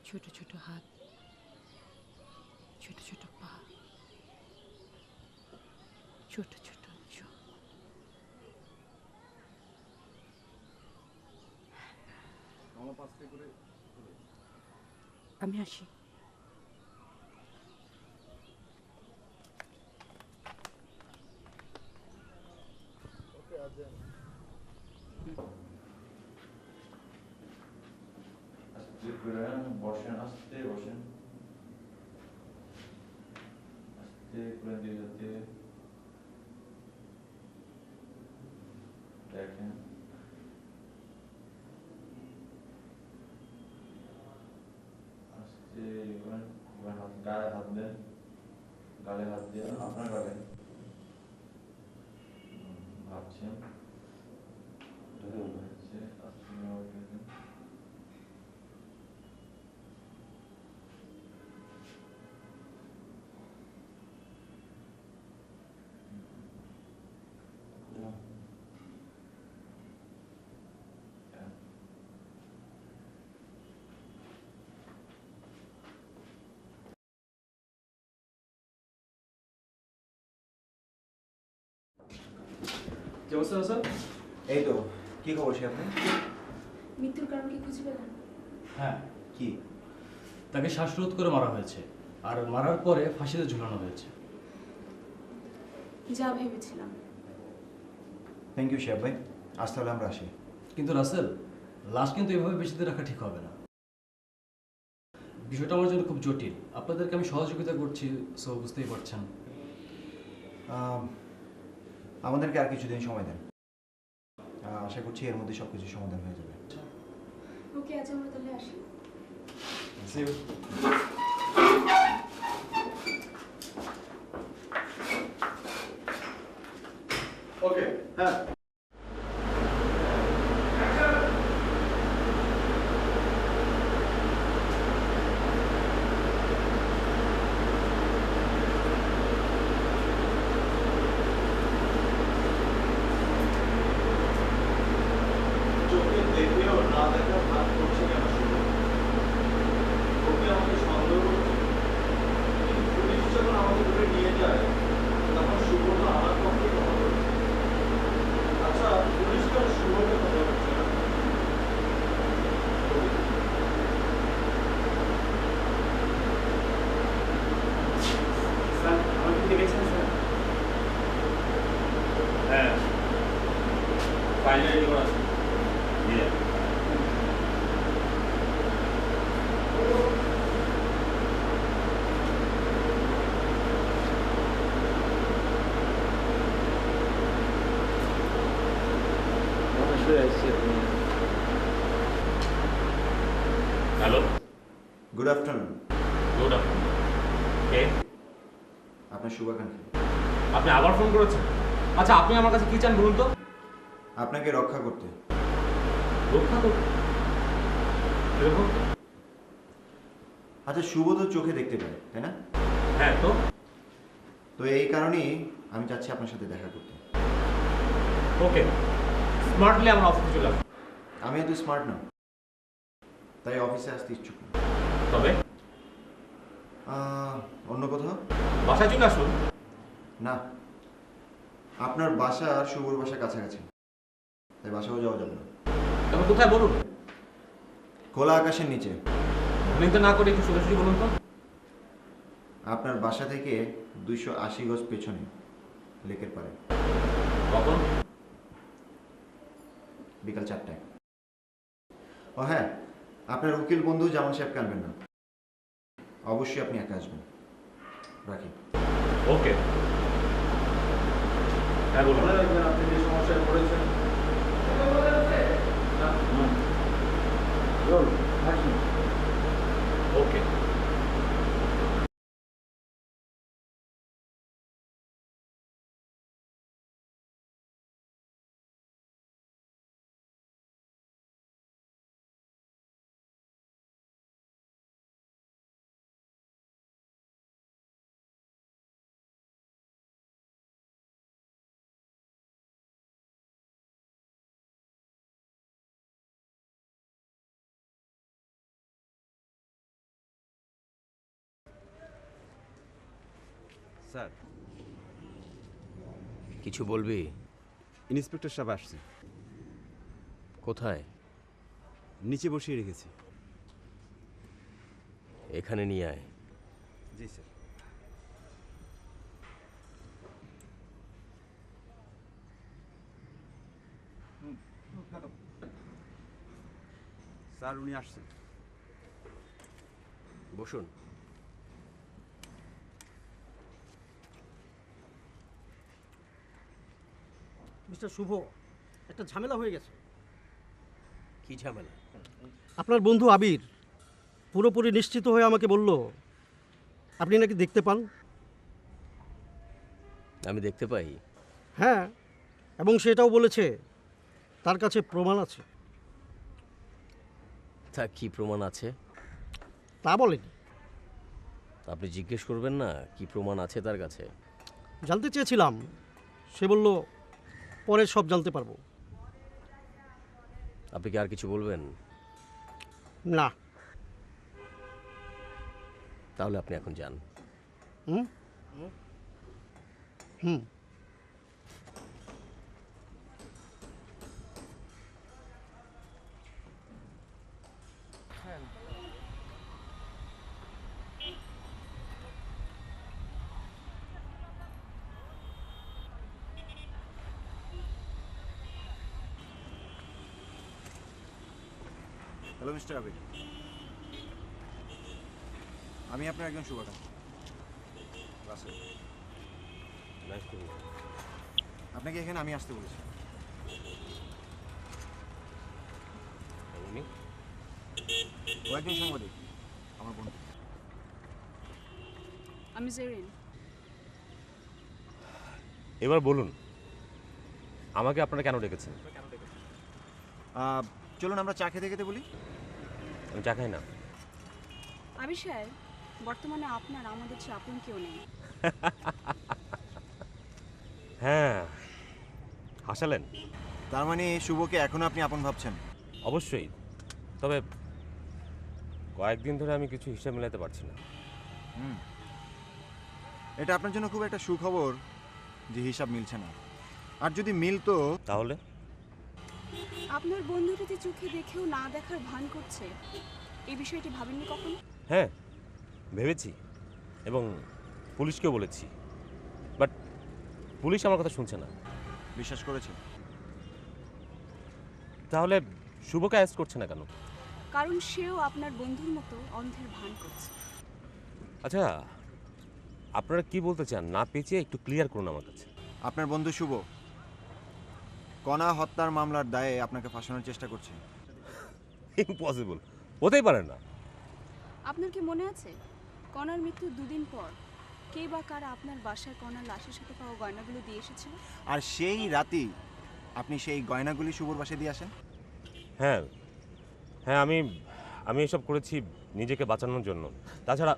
ছোট ছোট হাত, ছোট ছোট পা, ছোট ছোট চোখ। আমি আসি। বসেন, আস্তে বসেন, আস্তে করে দিয়ে যাতে দেখেন। আস্তে করেন, গায়ে হাত দেন, গালে হাত দিয়ে আপনার গালে ভাবছেন। কি অবস্থা স্যার? এই তো, কি খবর সে আপনি? মৃত্যুর কারণ কি খুঁজে পেলেন? হ্যাঁ, কি? তাকে শ্বাসরোধ করে মারা হয়েছে, আর মারার পরে ফাঁসিতে ঝুলানো হয়েছে। যা ভেবেছিলাম। থ্যাংক ইউ শিহাব ভাই, আজ তাহলে আমরা আসি। কিন্তু রাসেল, লাশ কিন্তু এভাবে বেশি দিন রাখা ঠিক হবে না। বিষয়টা আমার জন্য খুব জটিল। আপনাদেরকে আমি সহযোগিতা করছি, সো বুঝতেই পারছেন। আমাদেরকে আর কিছুদিন সময় দেন, আশা করছি এর মধ্যে সব কিছু সমাধান হয়ে যাবে। ওকে, আজ আমরা তাহলে আসি। ওকে, হ্যাঁ। চোখে দেখেও না দেখা ভাব করছে কেন শুনো? ওকে আমাকে সন্দেহ করছে। কিন্তু পুলিশ যখন আমাকে ধরে নিয়ে যায়, তখন শুভ তো আমার পক্ষে কথা বলছে। আচ্ছা, পুলিশ কেন শুভকে কথা বলছে না? স্যার, আমাকে কি দেখেছেন স্যার? হ্যাঁ, ফাইনালি করা আছে। দিয়ে hello, good afternoon. Good afternoon. কে? আপনার শুভাকাঙ্ক্ষী। আপনি আবার ফোন করেছেন? আচ্ছা, আপনি আমার কাছে কি চান বলুন তো? আপনাকে রক্ষা করতে। রক্ষা করতে? এরকম? আচ্ছা, শুভ তো চোখে দেখতে পায়, তাই না? হ্যাঁ, তো তো এই কারণেই আমি চাচ্ছি আপনার সাথে দেখা করতে। ওকে, স্মার্টলি আমার অফিসে চলে আসুন। আমি এত স্মার্ট না, তাই অফিসে আসতে ইচ্ছুক না। তবে অন্য কোথাও? বাসায় চলে আসুন। না, আপনার বাসা আর শুভর বাসা কাছাকাছি, তাই বাসাও যাওয়া যাবে না। তবে কোথায় বলুন? খোলা আকাশের নিচে। তো না করে একটু সোজাসুজি বলুন তো। আপনার বাসা থেকে 280 গজ পেছনে, লেকের পাড়ে। কখন? বিকাল 4টায়। ও হ্যাঁ, আপনার উকিল বন্ধু জামান সাহেবকে আনবেন না, অবশ্যই আপনি একা আসবেন। রাখি। ওকে। হ্যাঁ বলুন। আপনি যে সমস্যায় পড়েছেন ওকে। স্যার, কিছু বলবি? ইন্সপেক্টর সাহেব আসছে। কোথায়? নিচে বসিয়ে রেখেছি। এখানে নিয়ে আয়। জি স্যার। স্যার, উনি আসছেন। বসুন। মিস্টার শুভ, একটা ঝামেলা হয়ে গেছে। কি ঝামেলা? আপনার বন্ধু আবির পুরোপুরি নিশ্চিত হয়ে আমাকে বলল আপনি নাকি দেখতে পান। আমি দেখতে পাই? হ্যাঁ, এবং সেটাও বলেছে তার কাছে প্রমাণ আছে। তা কি প্রমাণ আছে? তা বলেনি। আপনি জিজ্ঞেস করবেন না কি প্রমাণ আছে তার কাছে? জানতে চেয়েছিলাম, সে বলল পরে সব জানতে পারবো। আপনি কি আর কিছু বলবেন? না। তাহলে আপনি এখন যান। হুম হুম হ্যালো মিস্টার আবির, আমি আপনার একজন শুভাকাঙ্ক্ষী। আপনাকে এখানে আমি আসতে বলেছি। ও একজন সাংবাদিক, আমার বন্ধু। আমি জেরিন। এবার বলুন, আমাকে আপনারা কেন ডেকেছেন? চলুন আমরা চা খেতে খেতে বলি। আমি চা খাই না। আবির সাহেব, বর্তমানে আপনার আমাদের চেয়ে আপন কেউ নেই। হ্যাঁ, হাসালেন। তার মানে শুভকে এখনো আপনি আপন ভাবছেন? অবশ্যই, তবে কয়েকদিন ধরে আমি কিছু হিসাব মেলাতে পারছি না। এটা আপনার জন্য খুব একটা সুখবর যে হিসাব মিলছে না। আর যদি মিলতো তাহলে? আপনার বন্ধুটি যে চোখে দেখেও না দেখার ভান করছে, এই বিষয়টি ভাবেননি কখনো? হ্যাঁ, ভেবেছি এবং পুলিশকেও বলেছি, বাট পুলিশ আমার কথা শুনছে না। বিশ্বাস করেছে? তাহলে শুভকে অ্যারেস্ট করছে না কেন? কারণ সেও আপনার বন্ধুর মতো অন্ধের ভান করছে। আচ্ছা, আপনারা কি বলতে চান না পেঁচিয়ে একটু ক্লিয়ার করুন আমার কাছে। আপনার বন্ধু শুভ কণা হত্যার মামলার দায়ে আপনাকে ফাঁসানোর চেষ্টা করছে। ইম্পসিবল, হতেই পারে না। আপনার কি মনে আছে কণার মৃত্যুর দুদিন পর কে বা কারা আপনার বাসায় কণার লাশের সাথে পাওয়া গয়নাগুলো দিয়ে এসেছিল? আর সেই রাতেই আপনি সেই গয়নাগুলি শুভর বাসায় দিয়ে আসেন? হ্যাঁ হ্যাঁ, আমি এসব করেছি নিজেকে বাঁচানোর জন্য। তাছাড়া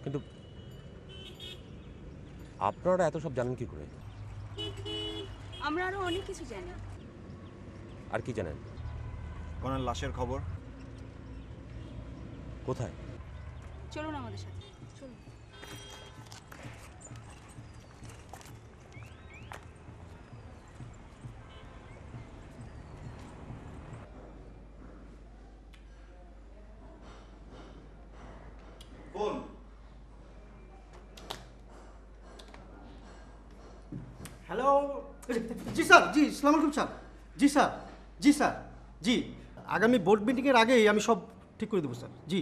কিন্তু আপনারা এত সব জানেন কি করে? আমরা আরো অনেক কিছু জানি। আর কি জানেন? কণার লাশের খবর। কোথায়? চলুন আমাদের সাথে, চলুন। হ্যালো, জি স্যার, জি আসসালামু আলাইকুম স্যার, জি স্যার, জি স্যার, জি আগামী বোর্ড মিটিংয়ের আগেই আমি সব ঠিক করে দেবো স্যার। জি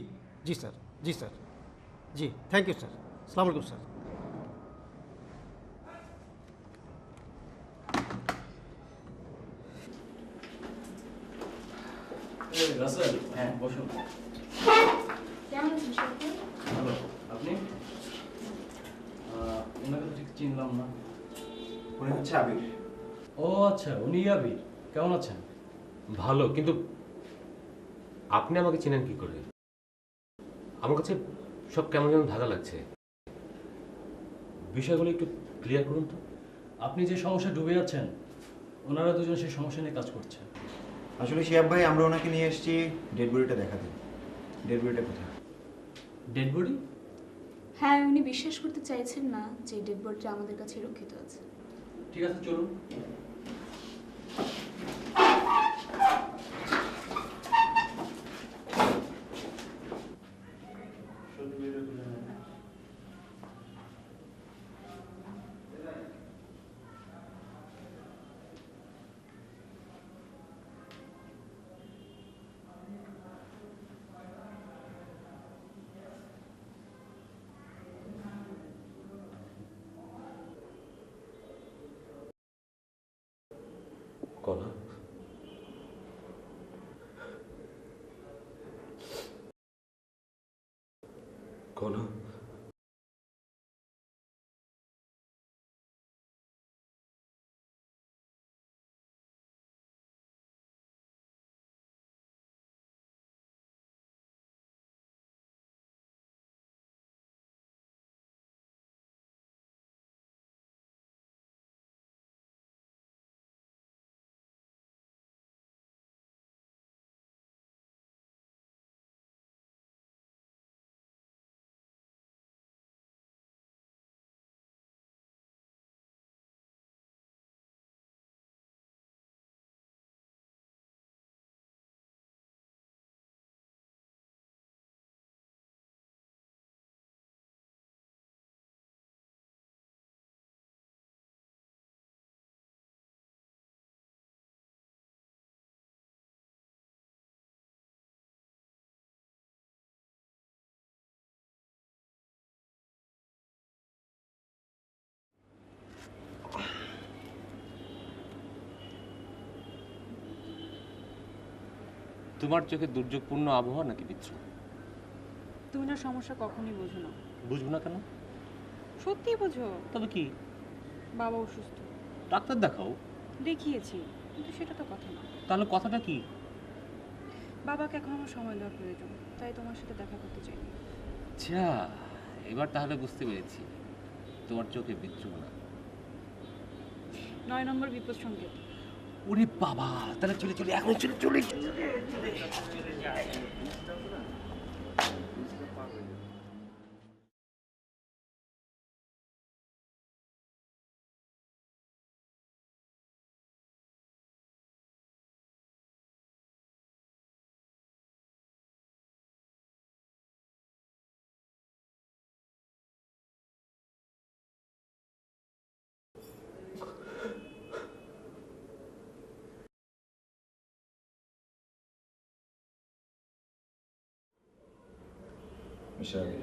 জি স্যার, জি স্যার, জি থ্যাংক ইউ স্যার, আসসালামু আলাইকুম স্যার। রাসেল, হ্যাঁ বসুন। কেমন আছেন শরীফুল? ভালো, আপনি? ওনাকে তো ঠিক চিনলাম না। উনি হচ্ছে আবির। ও আচ্ছা, উনি আবির। কেমন আছেন? ভালো, কিন্তু আপনি আমাকে চেনেন কি করে? আমার কাছে সব কেমন যেন ধাঁধা লাগছে। বিষয়গুলো একটু ক্লিয়ার করুন তো। আপনি যে সমস্যা ডুবে আছেন, ওনারা দুজন সেই সমস্যা নিয়ে কাজ করছে। আসলে শিয়াব ভাই, আমরা ওনাকে নিয়ে এসেছি ডেড বডিটা দেখাতে। ডেড বডিটা কোথায়? Dead body? হ্যাঁ, উনি বিশ্বাস করতে চাইছেন না যে ডেড বডিটা আমাদের কাছে রক্ষিত আছে। ঠিক আছে, চলুন। কণা, কণা, তোমার চোখে দুর্যোগপূর্ণ আবহাওয়া নাকি বিচ্ছু? তুমি না সমস্যা কখনোই বোঝো না। বুঝবো না কেন? সত্যিই বোঝো। তবে কি? বাবা অসুস্থ। ডাক্তার দেখাও। দেখিয়েছি, কিন্তু সেটা তো কথা না। তাহলে কথাটা কি? বাবাকে এখন আমার সময় দেওয়ার প্রয়োজন, তাই তোমার সাথে দেখা করতে চাইনি। আচ্ছা, এবার তাহলে বুঝতে পেরেছি তোমার চোখে বিচ্ছু না। 9 নম্বর বিপদ সংকেত। ওরে বাবা, তাহলে চলে চলে এখন চলে মিস্টার আবির,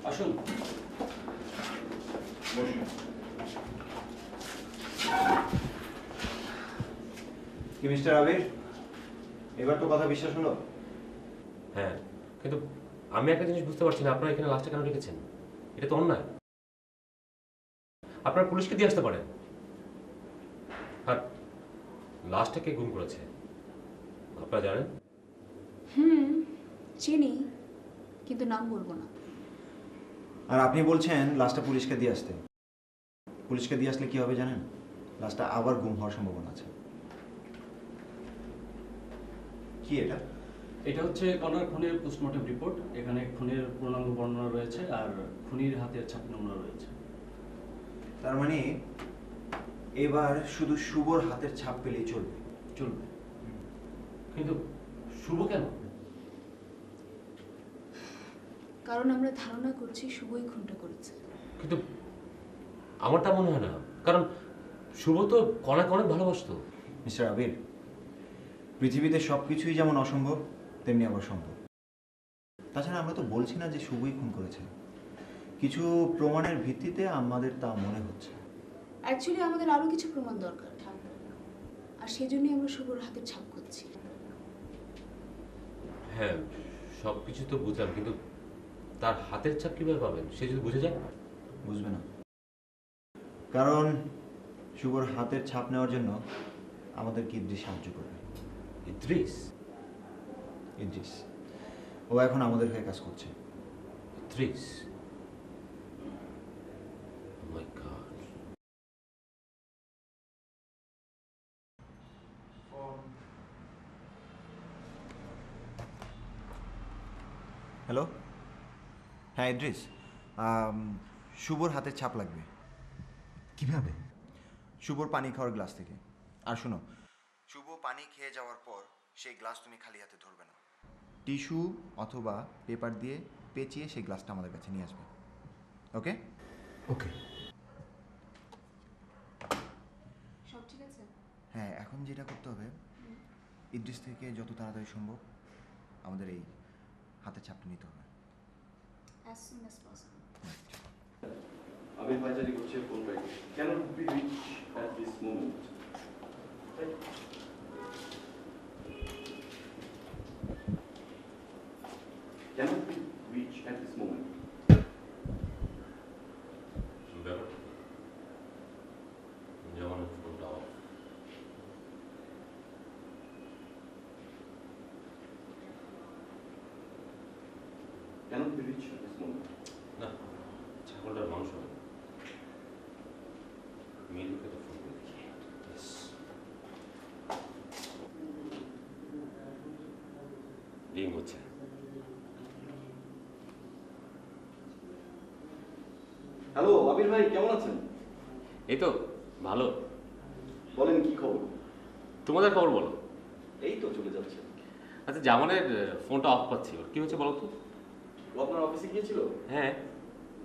আসুন। কি মিস্টার আবির, এবার তো কথা বিশ্বাস হলো? হ্যাঁ, কিন্তু আমি একটা জিনিস বুঝতে পারছি না, আপনারা এখানে লাশটা কেন রেখেছেন? এটা তো অন্যায়। আপনারা পুলিশকে দিয়ে আসতে পারেন। আর লাশটা কে গুম করেছে আপনারা জানেন? চিনি, কিন্তু নাম বলবো না। আর আপনি বলছেন লাশটা পুলিশকে দিয়ে আসতে। পুলিশকে দিয়ে আসলে কি হবে জানেন? লাশটা আবার গুম হওয়ার সম্ভাবনা আছে। কি এটা? এটা হচ্ছে কণার খুনের পোস্টমর্টেম রিপোর্ট। এখানে খুনের পূর্ণাঙ্গ বর্ণনা রয়েছে আর খুনির হাতের ছাপ নমুনা রয়েছে। তার মানে এবার শুধু শুভর হাতের ছাপ পেলেই চলবে। চলবে, কিন্তু শুভ কেন? কারণ আমরা ধারণা করছি শুভই খুনটা করেছে। কিন্তু আমার তা মনে হয় না, কারণ শুভ তো কণাকে অনেক ভালোবাসতো। মিস্টার আবির, পৃথিবীতে সব কিছুই যেমন অসম্ভব তেমনি আবার সম্ভব। তাছাড়া আমরা তো বলছি না যে শুভই খুন করেছে, কিছু প্রমাণের ভিত্তিতে আমাদের তা মনে হচ্ছে। অ্যাকচুয়ালি আমাদের আরো কিছু প্রমাণ দরকার, আর সেজন্যই আমরা শুভর হাতের ছাপ করছি। হ্যাঁ, সব কিছু তো বুঝলাম, কিন্তু তার হাতের ছাপ কিভাবে পাবেন? সে যদি বুঝে যায়? বুঝবে না, কারণ শুভর হাতের ছাপ নেওয়ার জন্য আমাদেরকে ইদ্রিস সাহায্য করবে। ইদ্রিস? ইদ্রিস, ও এখন আমাদের হয়ে কাজ করছে। ইদ্রিস? মাই গড। হ্যালো, হ্যাঁ ইদ্রিস, শুভর হাতের ছাপ লাগবে। কিভাবে? শুভর পানি খাওয়ার গ্লাস থেকে। আর শোনো, শুভ পানি খেয়ে যাওয়ার পর সেই গ্লাস তুমি খালি হাতে ধরবে না, টিস্যু অথবা পেপার দিয়ে পেঁচিয়ে সেই গ্লাসটা আমাদের কাছে নিয়ে আসবে। ওকে? ওকে। সব ঠিক আছে? হ্যাঁ, এখন যেটা করতে হবে, ইদ্রিস থেকে যত তাড়াতাড়ি সম্ভব আমাদের এই হাতের ছাপটা নিতে হবে। As soon as possible. আবির পাইচারি করছে phone pi, cannot be reached at this moment. Cannot be reached at this moment. যেমন ফোনটা of. Cannot be reached at this moment. না, ছাগলটার মাংস হবে। মেয়েদেরকে তো ফোন করে দেখি। Yes. রিং হচ্ছে। হ্যালো আবির ভাই, কেমন আছেন? এই তো ভালো। বলেন কি খবর? তোমাদের খবর বলো। এই তো চলে যাচ্ছে। আচ্ছা, জামানের ফোনটা অফ পাচ্ছি, ওর কি হয়েছে বলো তো? ও আপনার অফিসে গিয়েছিল? হ্যাঁ।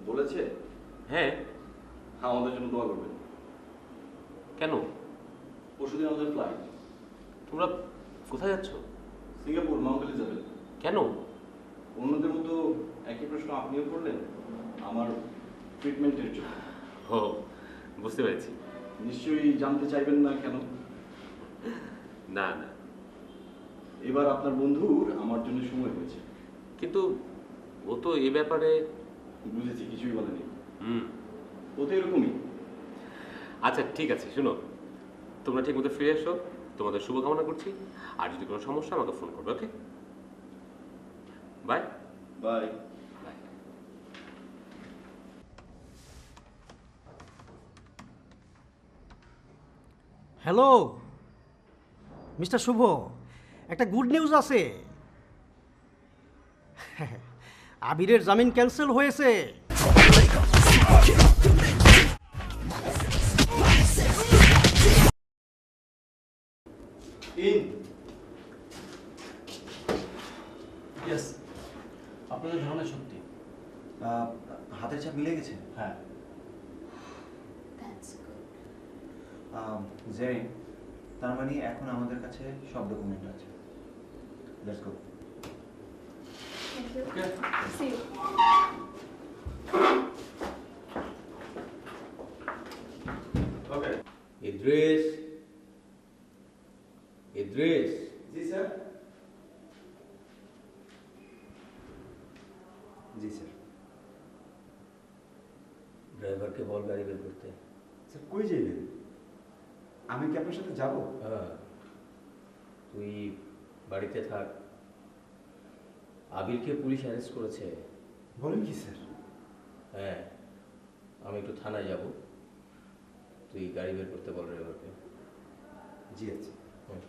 বলেছে? হ্যাঁ। আমাদের জন্য দোয়া করবেন। কেন? পরশুদিন আমাদের ফ্লাইট। তোমরা কোথায় যাচ্ছ? Singapore, Mount Elizabeth. কেন? অন্যদের মতো একই প্রশ্ন আপনিও করলেন, আমার ট্রিটমেন্টের জন্য। ও, বুঝতে পেরেছি। নিশ্চয়ই জানতে চাইবেন না কেন? না না, এবার আপনার বন্ধুর আমার জন্য সময় হয়েছে। কিন্তু ও তো এ ব্যাপারে। বুঝেছি, কিছুই বলেনি। হুম, ও তো এরকমই। আচ্ছা ঠিক আছে, শুনো, তোমরা ঠিক মতো ফিরে এসো, তোমাদের শুভকামনা করছি। আর যদি কোনো সমস্যা আমাকে ফোন করবে। ওকে, বাই বাই। হ্যালো মিস্টার শুভ, একটা গুড নিউজ আছে। আবিরের জামিন ক্যান্সেল হয়েছে। ইয়েস, আপনাদের ধারণা সত্যি। হাতের ছাপ মিলে গেছে। হ্যাঁ। জেরিন, তার মানে এখন আমাদের কাছে সব ডকুমেন্ট আছে। Let's go. Thank you. Okay. See you. Okay. Idris. Idris. G sir. জি স্যার। ড্রাইভারকে বল গাড়ি বের করতে। স্যার কই যাইবেন? আমি কি আপনার সাথে যাব? হ্যাঁ, তুই বাড়িতে থাক। আবিরকে পুলিশ অ্যারেস্ট করেছে। বলেন কি স্যার? হ্যাঁ, আমি একটু থানায় যাব, তুই গাড়ি বের করতে বল ড্রাইভারকে। জি আচ্ছা। হুম।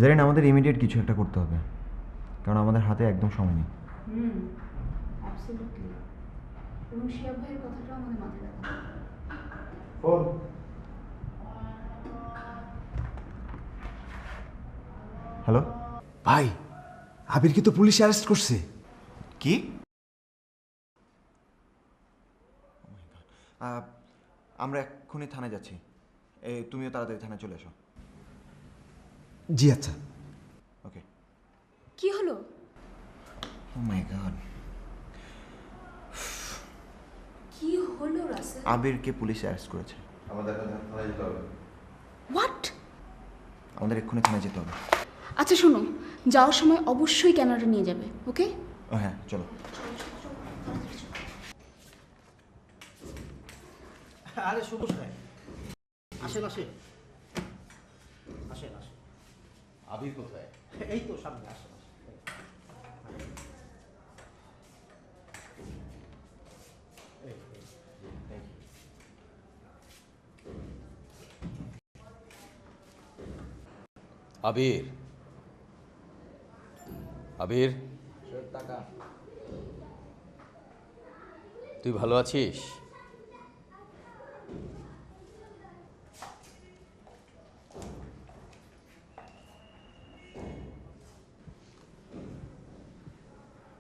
জানেন আমাদের ইমিডিয়েট কিছু একটা করতে হবে, কারণ আমাদের হাতে একদম সময় নেই। অ্যাবসলিউটলি। এবং শিয়া ভাইয়ের কথাটাও আমাদের মাথায় রাখতে হবে। ফোন। হ্যালো ভাই, আবিরকে তো পুলিশ অ্যারেস্ট করছে। কি? আমরা এক্ষুনি থানায় যাচ্ছি, তুমিও তাড়াতাড়ি থানায় চলে এসো। জি আচ্ছা। ওকে। কি হলো? ও মাই গড, কি হলো রাসেল? আবিরকে পুলিশ অ্যারেস্ট করেছে। আমাদের থানায় যেতে হবে। হোয়াট? আমাদের এক্ষুনি থানায় যেতে হবে। আচ্ছা শোনো, যাওয়ার সময় অবশ্যই ক্যামেরাটা নিয়ে যাবে, ওকে? ও হ্যাঁ, চলো। আরে শুভ সাহেব, আসেন আসেন আসেন আসেন। আবির কোথায়? এই তো সামনে, আসেন আসেন। আবির, আবির, তুই ভালো আছিস?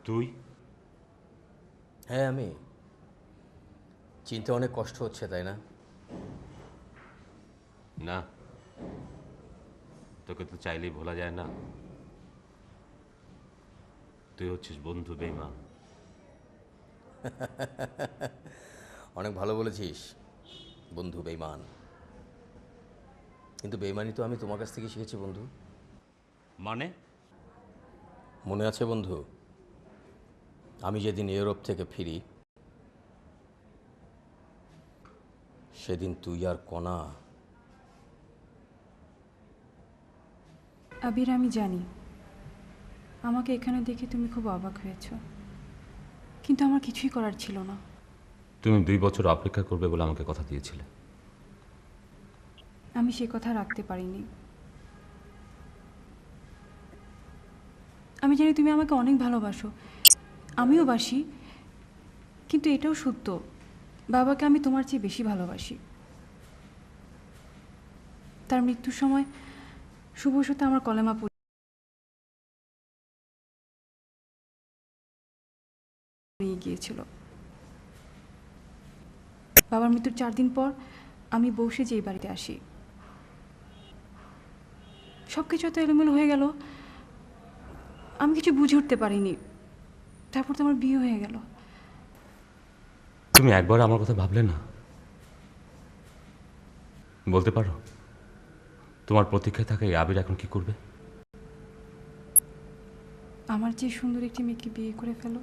তুই? হ্যাঁ আমি। চিনতে অনেক কষ্ট হচ্ছে, তাই না? না, তোকে তো চাইলেই ভোলা যায় না। তুই হচ্ছিস বন্ধু বেঈমান। অনেক ভালো বলেছিস, বন্ধু বেঈমান। কিন্তু বেঈমানি তো আমি তোমার কাছ থেকে শিখেছি বন্ধু। মানে? মনে আছে বন্ধু, আমি যেদিন ইউরোপ থেকে ফিরি সেদিন তুই আর কণা। আবির, আমি জানি আমাকে এখানে দেখে তুমি খুব অবাক হয়েছো, কিন্তু আমার কিছুই করার ছিল না। তুমি 2 বছর অপেক্ষা করবে বলে আমাকে কথা দিয়েছিলে। আমি সে কথা রাখতে পারিনি। আমি জানি তুমি আমাকে অনেক ভালোবাসো, আমিও বাসি, কিন্তু এটাও সত্য, বাবাকে আমি তোমার চেয়ে বেশি ভালোবাসি। তার মৃত্যুর সময় শুভ সাথে আমার কলেমা পড়ে গিয়েছিল। বাবার মৃত্যুর 4 দিন পর আমি বসে যেই বাড়িতে আসি, সব কিছু এত এলোমেলো হয়ে গেল, আমি কিছু বুঝে উঠতে পারিনি। তারপর তো আমার বিয়ে হয়ে গেল। তুমি একবার আমার কথা ভাবলে না? বলতে পারো তোমার প্রতীক্ষায় থাকা এই আবির এখন কি করবে? আমার চেয়ে সুন্দর একটি মেয়েকে বিয়ে করে ফেলো।